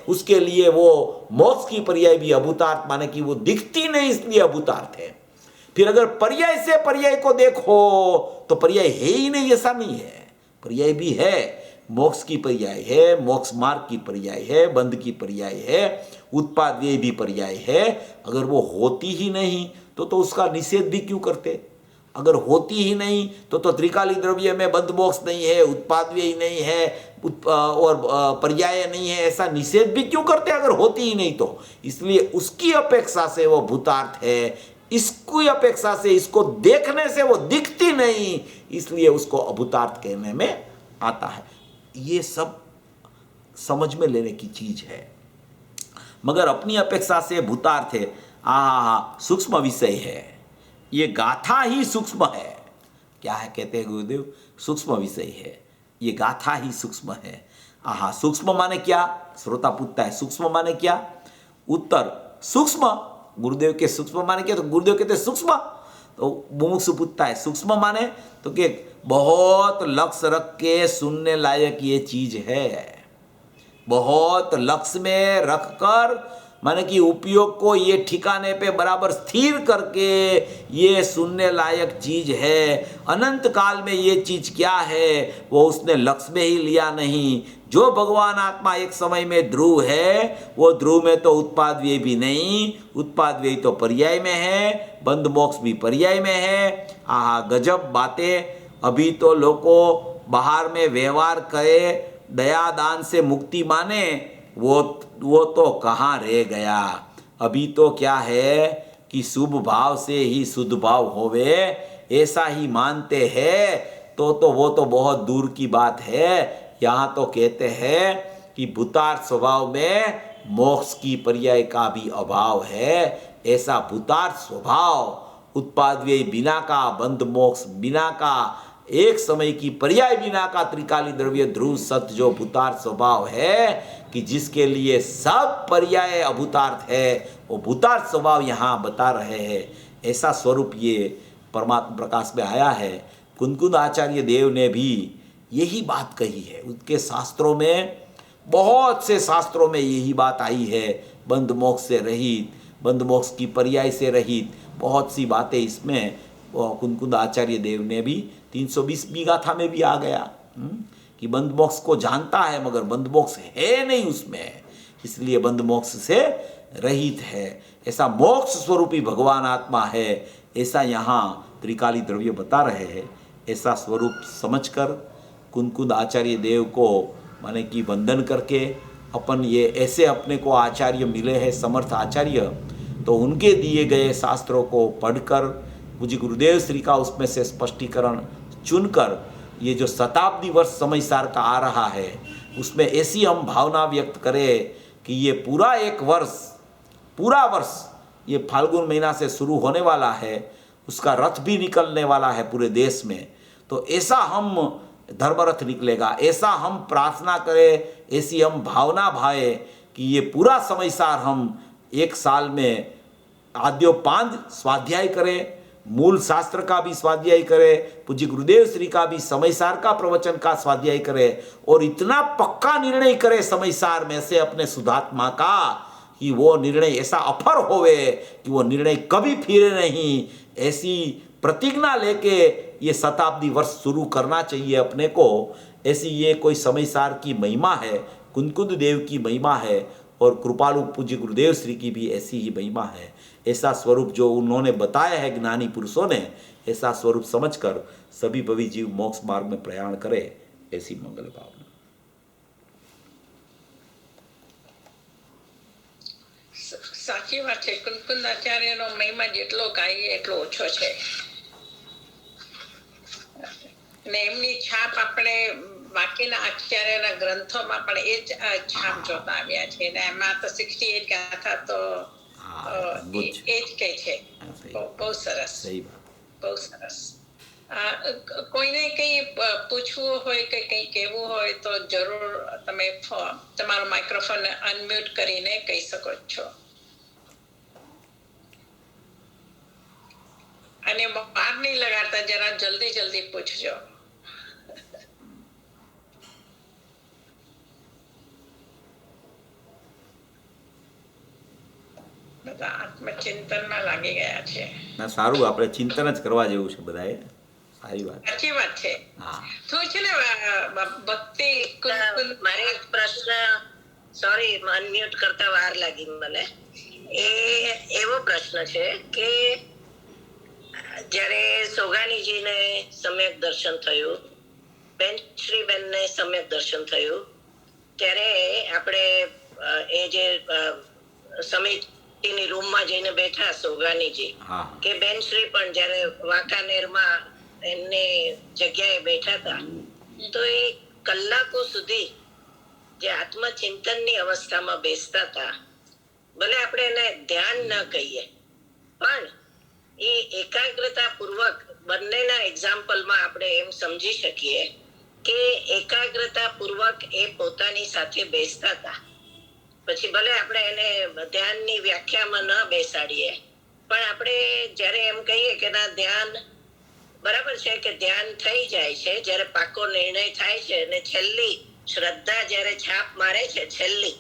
उसके लिए वो मोक्ष की पर्याय भी अभूतार्थ, माने कि वो दिखती नहीं, इसलिए अभूतार्थ है। फिर अगर पर्याय से पर्याय को देखो तो पर्याय है ही नहीं, ऐसा नहीं है, पर्याय भी है। मोक्ष की पर्याय है, मोक्ष मार्ग की पर्याय है, बंध की पर्याय है, उत्पाद व्यय भी पर्याय है। अगर वो होती ही नहीं तो उसका निषेध भी क्यों करते? अगर होती ही नहीं तो त्रिकाली द्रव्य में बंध मोक्ष नहीं है, उत्पाद व्यय नहीं है और पर्याय नहीं है, ऐसा निषेध भी क्यों करते अगर होती ही नहीं तो? इसलिए उसकी अपेक्षा से वो भूतार्थ है, इसकी अपेक्षा से इसको देखने से वो दिखती नहीं, इसलिए उसको अभूतार्थ कहने में आता है। ये सब समझ में लेने की चीज है। मगर अपनी अपेक्षा से भूतार्थ है, सूक्ष्म विषय है, ये गाथा ही सूक्ष्म है। क्या है कहते हैं गुरुदेव? सूक्ष्म विषय है, ये गाथा ही सूक्ष्म है। सूक्ष्म माने क्या? श्रोता पूछता है सूक्ष्म माने क्या? उत्तर सूक्ष्म। गुरुदेव के सूक्ष्म माने क्या? तो गुरुदेव कहते हैं सूक्ष्म। तो मुमुक्षु पूछता है सूक्ष्म माने, तो कि बहुत लक्ष्य रख के सुनने लायक ये चीज है, बहुत लक्ष्य में रखकर माने कि उपयोग को ये ठिकाने पे बराबर स्थिर करके ये सुनने लायक चीज है। अनंत काल में ये चीज क्या है वो उसने लक्ष्य में ही लिया नहीं। जो भगवान आत्मा एक समय में ध्रुव है, वो ध्रुव में तो उत्पाद व्यय भी नहीं, उत्पाद व्यय तो पर्याय में है, बंध मोक्ष भी पर्याय में है। गजब बातें। अभी तो लोगों बाहर में व्यवहार करे, दया दान से मुक्ति माने, वो तो कहाँ रह गया। अभी तो क्या है कि शुभ भाव से ही शुद्ध भाव होवे, ऐसा ही मानते हैं। तो वो तो बहुत दूर की बात है। यहाँ तो कहते हैं कि भूतार्थ स्वभाव में मोक्ष की पर्याय का भी अभाव है, ऐसा भूतार्थ स्वभाव उत्पाद व्यय बिना का, बंध मोक्ष बिना का, एक समय की पर्याय बिना का त्रिकाली द्रव्य ध्रुव सत्य जो भूतार्थ स्वभाव है कि जिसके लिए सब पर्याय अभूतार्थ है, वो भूतार्थ स्वभाव यहाँ बता रहे हैं। ऐसा स्वरूप ये परमात्मा प्रकाश में आया है। कुंकुद आचार्य देव ने भी यही बात कही है। उनके शास्त्रों में, बहुत से शास्त्रों में यही बात आई है, बंध मोक्ष से रहित, बंध मोक्ष की पर्याय से रहित, बहुत सी बातें इसमें कुंकुद आचार्य देव ने भी 320वीं गाथा में भी आ गया कि बंध मोक्ष को जानता है मगर बंध मोक्ष है नहीं उसमें, इसलिए बंध मोक्ष से रहित है। ऐसा मोक्ष स्वरूपी भगवान आत्मा है, ऐसा यहाँ त्रिकाली द्रव्य बता रहे हैं। ऐसा स्वरूप समझकर कुंकुद आचार्य देव को माने कि वंदन करके अपन ये ऐसे अपने को आचार्य मिले हैं, समर्थ आचार्य, तो उनके दिए गए शास्त्रों को पढ़कर पूज्य गुरुदेव श्री का उसमें से स्पष्टीकरण चुनकर ये जो शताब्दी वर्ष समय सार का आ रहा है उसमें ऐसी हम भावना व्यक्त करें कि ये पूरा एक वर्ष, पूरा वर्ष ये फाल्गुन महीना से शुरू होने वाला है, उसका रथ भी निकलने वाला है पूरे देश में, तो ऐसा हम धर्मरथ निकलेगा, ऐसा हम प्रार्थना करें, ऐसी हम भावना भाए कि ये पूरा समय सार हम एक साल में आद्योपांत स्वाध्याय करें, मूल शास्त्र का भी स्वाध्याय करें, पूज्य गुरुदेव श्री का भी समय सार का प्रवचन का स्वाध्याय करें और इतना पक्का निर्णय करें समय सार में से अपने सुधात्मा का कि वो निर्णय ऐसा अफर होवे कि वो निर्णय कभी फिरे नहीं। ऐसी प्रतिज्ञा लेके ये शताब्दी वर्ष शुरू करना चाहिए अपने को। ऐसी ये कोई समय सार की महिमा है, कुंकुद देव की महिमा है और कृपालु पूज्य गुरुदेव श्री की भी ऐसी ही महिमा है। ऐसा स्वरूप जो उन्होंने बताया है ज्ञानी पुरुषों ने, ऐसा स्वरूप समझकर सभी भवी जीव मोक्ष मार्ग में प्रयाण करे, ऐसी मंगल भावना। સાચી વાત છે. કુંકુદ આચાર્યનો મહિમા જેટલો ગાઈએ એટલો ઓછો છે ને એમની છાપ આપણે બાકીના આચાર્યના ગ્રંથોમાં પણ એ જ છાપ જોતા આવ્યા છે ને એમાં તો 68 ગાથા તો એ જ કહે છે. બહુ સરસ, બહુ સરસ. કોઈને કંઈ પૂછવું હોય કે કંઈ કહેવું હોય તો જરૂર તમે તમારો માઇક્રોફોન અનમ્યુટ કરીને કહી શકો છો અને બહાર નહીં લગાડતા, જરા જલ્દી જલ્દી પૂછજો. બધા આત્મચિંતનમાં લાગી ગયા છે. ના સારું, આપણે ચિંતન જ કરવા જેવું છે બધાએ. સારી વાત, સાચી વાત છે. હા શું છે ને ભક્તિ મારે એક પ્રશ્ન, સોરી અનમ્યુટ કરતા વાર લાગી મને. એ એવો પ્રશ્ન છે કે જ્યારે સોગાનીજીને સમ્યક દર્શન થયું, બેનશ્રીબેનને સમ્યક દર્શન થયું, ત્યારે આપણે એ જે સમિતિની રૂમમાં જઈને બેઠા સોગાનીજી કે બેનશ્રી પણ જ્યારે વાંકાનેરમાં એમની જગ્યાએ બેઠા હતા, તો એ કલાકો સુધી જે આત્મચિંતનની અવસ્થામાં બેસતા હતા, ભલે આપણે એને ધ્યાન ન કહીએ પણ એ એકાગ્રતા પૂર્વક બંનેના એક્ઝામ્પલમાં આપણે એમ સમજી શકીએ કે એકાગ્રતા પૂર્વક એ પોતાની સાથે બેસતા હતા. પછી ભલે આપણે એને ધ્યાનની વ્યાખ્યામાં ન બેસાડીએ પણ આપણે જ્યારે એમ કહીએ કે ના ધ્યાન બરાબર છે કે ધ્યાન થઈ જાય છે, જ્યારે પાકો નિર્ણય થાય છે અને છેલ્લી શ્રદ્ધા જ્યારે છાપ મારે છે, છેલ્લી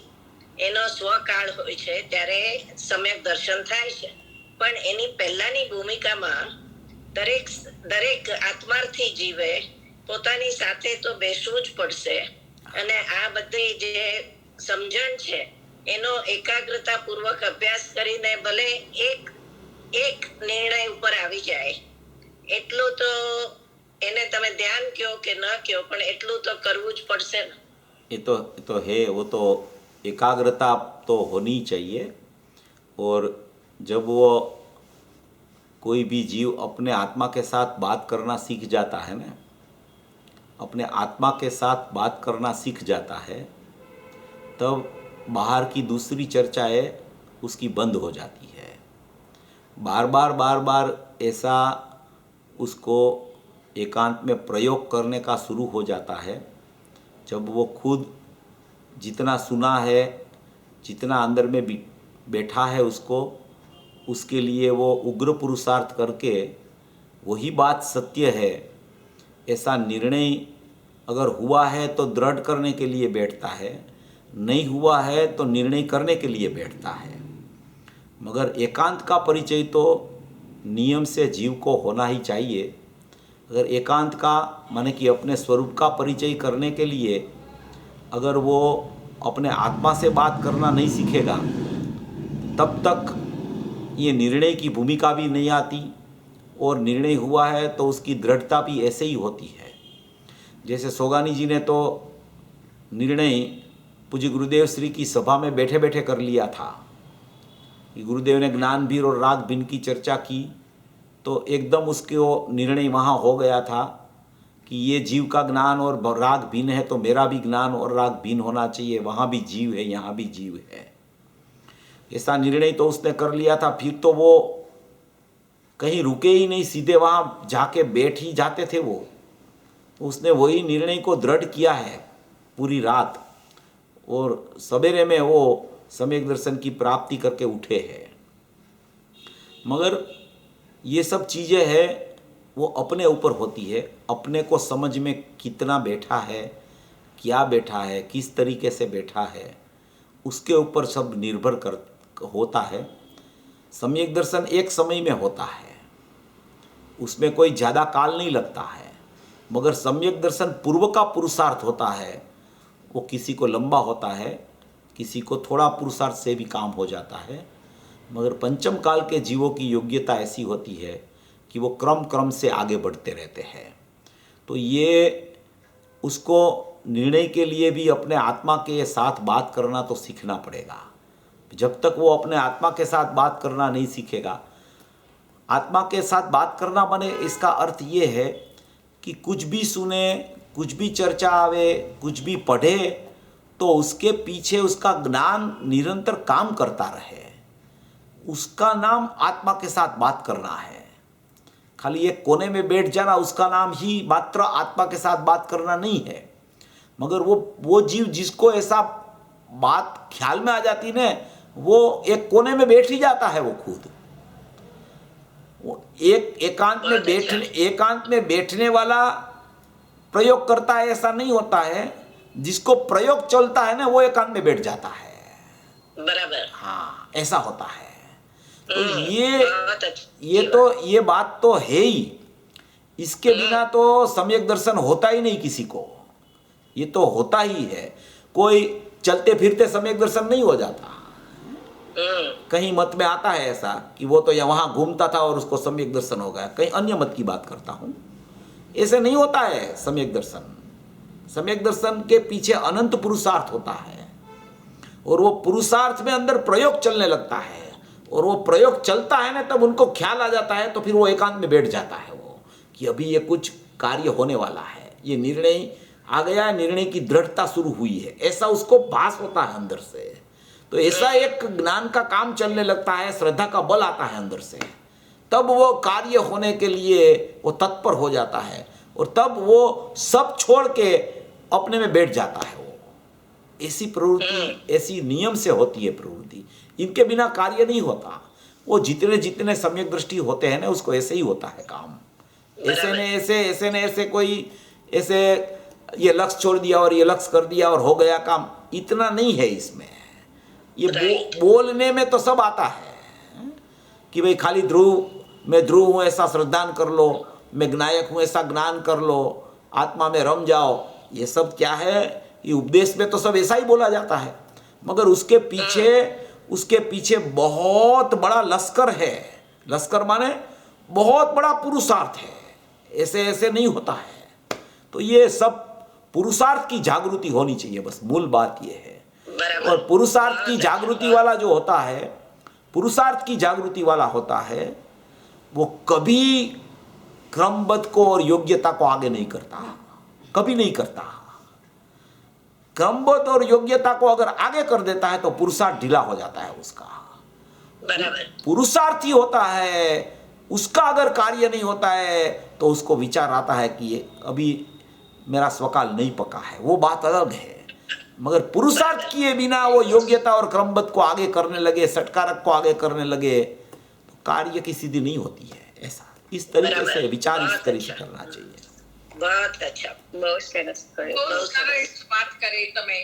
એનો સ્વકાળ હોય છે ત્યારે સમ્યક દર્શન થાય છે. પણ એની પહેલાની ભૂમિકામાં દરેક આત્માર્થી જીવે પોતાની સાથે તો બેસવું જ પડશે અને આ બધી જે સમજણ છે એનો એકાગ્રતા પૂર્વક અભ્યાસ કરીને ભલે એક નિર્ણય ઉપર આવી જાય, એટલું તો એને તમે ધ્યાન કયો કે ન કયો પણ એટલું તો કરવું જ પડશે ને. ये तो है, वो तो एकाग्रता तो होनी चाहिए। और जब वो कोई भी जीव अपने आत्मा के साथ बात करना सीख जाता है ना, अपने आत्मा के साथ बात करना सीख जाता है, तब बाहर की दूसरी चर्चाएं उसकी बंद हो जाती है। बार बार ऐसा उसको एकांत में प्रयोग करने का शुरू हो जाता है। जब वो खुद जितना सुना है, जितना अंदर में बैठा है उसके लिए वो उग्र पुरुषार्थ करके वही बात सत्य है ऐसा निर्णय अगर हुआ है तो दृढ़ करने के लिए बैठता है, नहीं हुआ है तो निर्णय करने के लिए बैठता है। मगर एकांत का परिचय तो नियम से जीव को होना ही चाहिए। अगर एकांत का माने कि अपने स्वरूप का परिचय करने के लिए अगर वो अपने आत्मा से बात करना नहीं सीखेगा तब तक ये निर्णय की भूमिका भी नहीं आती, और निर्णय हुआ है तो उसकी दृढ़ता भी ऐसे ही होती है। जैसे सोगानी जी ने तो निर्णय पूज्य गुरुदेव श्री की सभा में बैठे बैठे कर लिया था कि गुरुदेव ने ज्ञान भीर और राग भिन्न की चर्चा की तो एकदम उसके वो निर्णय वहाँ हो गया था कि ये जीव का ज्ञान और राग भिन्न है तो मेरा भी ज्ञान और राग भिन्न होना चाहिए, वहाँ भी जीव है यहाँ भी जीव है, ऐसा निर्णय तो उसने कर लिया था। फिर तो वो कहीं रुके ही नहीं, सीधे वहाँ जाके बैठ ही जाते थे वो। उसने वही निर्णय को दृढ़ किया है पूरी रात, और सवेरे में वो सम्यक दर्शन की प्राप्ति करके उठे हैं। मगर ये सब चीज़ें हैं वो अपने ऊपर होती है, अपने को समझ में कितना बैठा है, क्या बैठा है, किस तरीके से बैठा है, उसके ऊपर सब निर्भर कर होता है। सम्यक दर्शन एक समय में होता है, उसमें कोई ज़्यादा काल नहीं लगता है। मगर सम्यक दर्शन पूर्व का पुरुषार्थ होता है, वो किसी को लंबा होता है, किसी को थोड़ा पुरुषार्थ से भी काम हो जाता है। मगर पंचम काल के जीवों की योग्यता ऐसी होती है कि वो क्रम क्रम से आगे बढ़ते रहते हैं। तो ये उसको निर्णय के लिए भी अपने आत्मा के साथ बात करना तो सीखना पड़ेगा। जब तक वो अपने आत्मा के साथ बात करना नहीं सीखेगा, आत्मा के साथ बात करना माने इसका अर्थ ये है कि कुछ भी सुने, कुछ भी चर्चा आवे, कुछ भी पढ़े तो उसके पीछे उसका ज्ञान निरंतर काम करता रहे, उसका नाम आत्मा के साथ बात करना है। खाली एक कोने में बैठ जाना उसका नाम ही मात्र आत्मा के साथ बात करना नहीं है। मगर वो जीव जिसको ऐसा बात ख्याल में आ जाती ने, वो एक कोने में बैठ ही जाता है। वो खुद वो एकांत में बैठने वाला प्रयोग करता है ऐसा नहीं होता है। जिसको प्रयोग चलता है ना वो एकांत में बैठ जाता है। बराबर। हाँ, ऐसा होता है। तो ये बात तो है ही, इसके बिना तो सम्यक दर्शन होता ही नहीं किसी को। ये तो होता ही है, कोई चलते फिरते सम्यक दर्शन नहीं हो जाता। कहीं मत में आता है ऐसा कि वो तो वहां घूमता था और उसको सम्यक दर्शन हो गया। कहीं अन्य मत की बात करता हूं, ऐसे नहीं होता है सम्यक दर्शन। सम्यक दर्शन के पीछे अनंत पुरुषार्थ होता है, और वो पुरुषार्थ में अंदर प्रयोग चलने लगता है, और वो प्रयोग चलता है ना तब उनको ख्याल आ जाता है, तो फिर वो एकांत में बैठ जाता है वो कि अभी ये कुछ कार्य होने वाला है, ये निर्णय आ गया है, निर्णय की दृढ़ता शुरू हुई है, ऐसा उसको भास होता है अंदर से। तो ऐसा एक ज्ञान का काम चलने लगता है, श्रद्धा का बल आता है अंदर से, तब वो कार्य होने के लिए वो तत्पर हो जाता है, और तब वो सब छोड़ के अपने में बैठ जाता है। वो ऐसी प्रवृत्ति, ऐसी नियम से होती है प्रवृत्ति, इनके बिना कार्य नहीं होता। वो जितने जितने सम्यक दृष्टि होते हैं ना उसको ऐसे ही होता है काम। ऐसे ने ऐसे कोई ऐसे ये लक्ष्य छोड़ दिया और ये लक्ष्य कर दिया और हो गया काम, इतना नहीं है इसमें। ये बोलने में तो सब आता है कि भाई खाली मैं ध्रुव हूँ ऐसा श्रद्धान कर लो, मैं ज्ञायक हूँ ऐसा ज्ञान कर लो, आत्मा में रम जाओ, ये सब क्या है, ये उपदेश में तो सब ऐसा ही बोला जाता है। मगर उसके पीछे बहुत बड़ा लश्कर है। लश्कर माने बहुत बड़ा पुरुषार्थ है, ऐसे ऐसे नहीं होता है। तो ये सब पुरुषार्थ की जागृति होनी चाहिए, बस मूल बात ये है। और पुरुषार्थ की जागृति वाला जो होता है, पुरुषार्थ की जागृति वाला होता है, वो कभी क्रमबद्ध को और योग्यता को आगे नहीं करता, कभी नहीं करता। क्रमबद्ध और योग्यता को अगर आगे कर देता है तो पुरुषार्थ ढीला हो जाता है उसका। बराबर। पुरुषार्थी होता है, उसका अगर कार्य नहीं होता है तो उसको विचार आता है कि ये अभी मेरा स्वकाल नहीं पका है, वो बात अलग है। मगर पुरुषार्थ किए बिना वो योग्यता और क्रमबद्ध को आगे करने लगे, सटकारक को आगे करने लगे, तो कार्य की सिद्धि नहीं होती है। ऐसा इस तरीके से विचार इस तरीके से करना चाहिए। बहुत अच्छा, बहुत सरस બહુ સરસ વાત કરી તમે.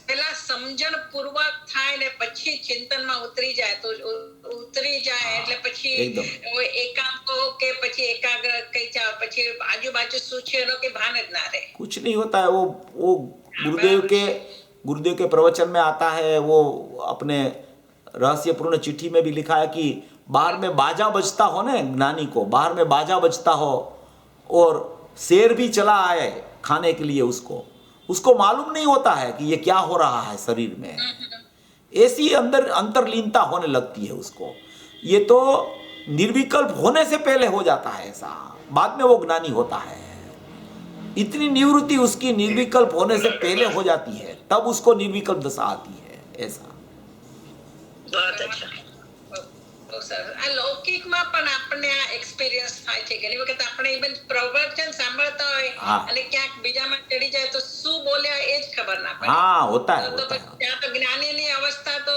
પેલા સમજણ પૂર્વક થાય ને પછી ચિંતનમાં ઉતરી જાય તો ઉતરી જાય એટલે પછી એકદમ. એકાંતો કે પછી એકાગ્ર કઈ જાવ પછી આજુબાજુ શું છે એનો કઈ ભાન જ ના રહે. कुछ नहीं होता है। वो गुरुदेव के प्रवचन में आता है, वो अपने रहस्यपूर्ण चिट्ठी में भी लिखा है कि बाहर में बाजा बजता हो ना, ज्ञानी को बाहर में बाजा बजता हो और शेर भी चला आए खाने के लिए, उसको मालूम नहीं होता है कि ये क्या हो रहा है शरीर में। ऐसी अंदर अंतर्लीनता होने लगती है उसको। ये तो निर्विकल्प होने से पहले हो जाता है ऐसा, बाद में वो ज्ञानी होता है। इतनी निवृत्ति उसकी निर्विकल्प होने से पहले हो जाती है, तब उसको निर्विकल्प दशा आती है। ऐसा बहुत अच्छा। બહુ સરસ. આ લૌકિકમાં પણ આપણને આ એક્સપિરિયન્સ થાય છે. ઘણી વખત આપણે ઇવન પ્રવચન સાંભળતા હોય અને ક્યાંક બીજામાં ચડી જાય તો શું બોલ્યા એ જ ખબર ના પડે. हाँ होता है, તો होता है। ત્યાં તો જ્ઞાનીની અવસ્થા તો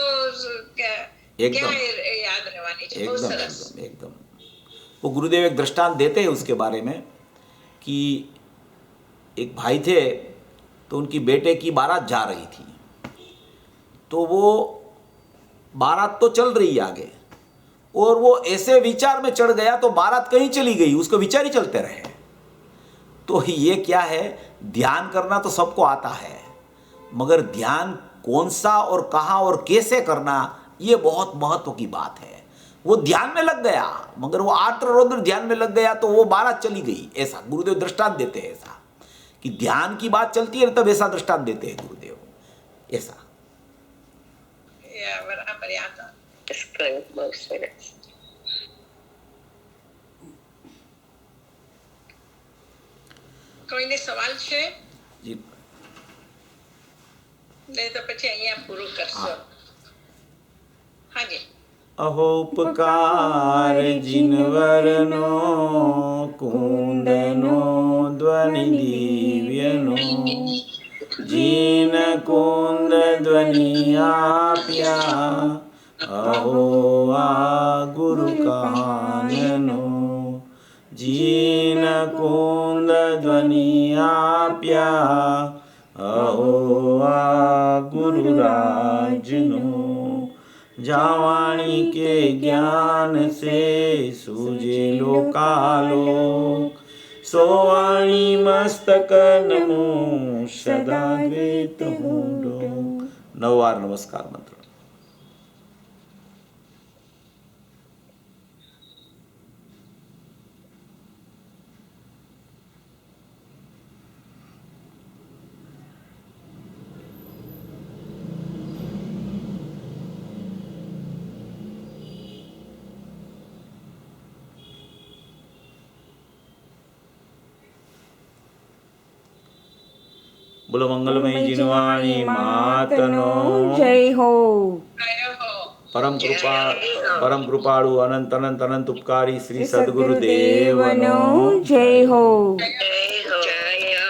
एकदम। ક્યાં યાદ રહેવાની છે. બહુ एकदम સરસ. एकदम एकदम। वो गुरुदेव एक दृष्टांत देते हैं उसके बारे में कि एक भाई थे, तो उनकी बेटे की बारात जा रही थी, तो वो बारात तो चल रही आगे और वो ऐसे विचार में चढ़ गया तो बारात कहीं चली गई, उसको विचार ही चलते रहे। तो ये क्या है, ध्यान करना तो सबको आता है, मगर ध्यान कौन सा और कहाँ और कैसे करना, ये बहुत महत्व की बात है। वो ध्यान में लग गया, मगर वो आर्द्र रौद्र ध्यान में लग गया तो वो बारात चली गई। ऐसा गुरुदेव दृष्टांत देते हैं, ऐसा कि ध्यान की बात चलती है तब ऐसा दृष्टांत देते हैं गुरुदेव। ऐसा બરાબર યાદ આવે. बहुत सरस। કોઈને સવાલ છે? जी નહીં તો પછી અહીંયા પૂરું કરશો. હાજી. अहो उपकार जिनवरनो कुंदनो ध्वनि दिव्यनो जीन कुंद ध्वनि आप्या अहो आ गुरु कहाननो जीन कुंद ध्वनि आप्या अहो आ गुरु राजनो जावाणी के ज्ञान से सूझे लोकालोक सोवाणी मस्तक नमो सदा द्वैत मूढ़ो। 9 वार नमस्कार मंत्र। बोलो मंगलमय जिनवाणी मातनो जय हो। કયો હો. परम कृपाळु अनंत अनंत अनंत उपकारी श्री सद्गुरुदेव सद्गुरुदेवनो जय हो। કયો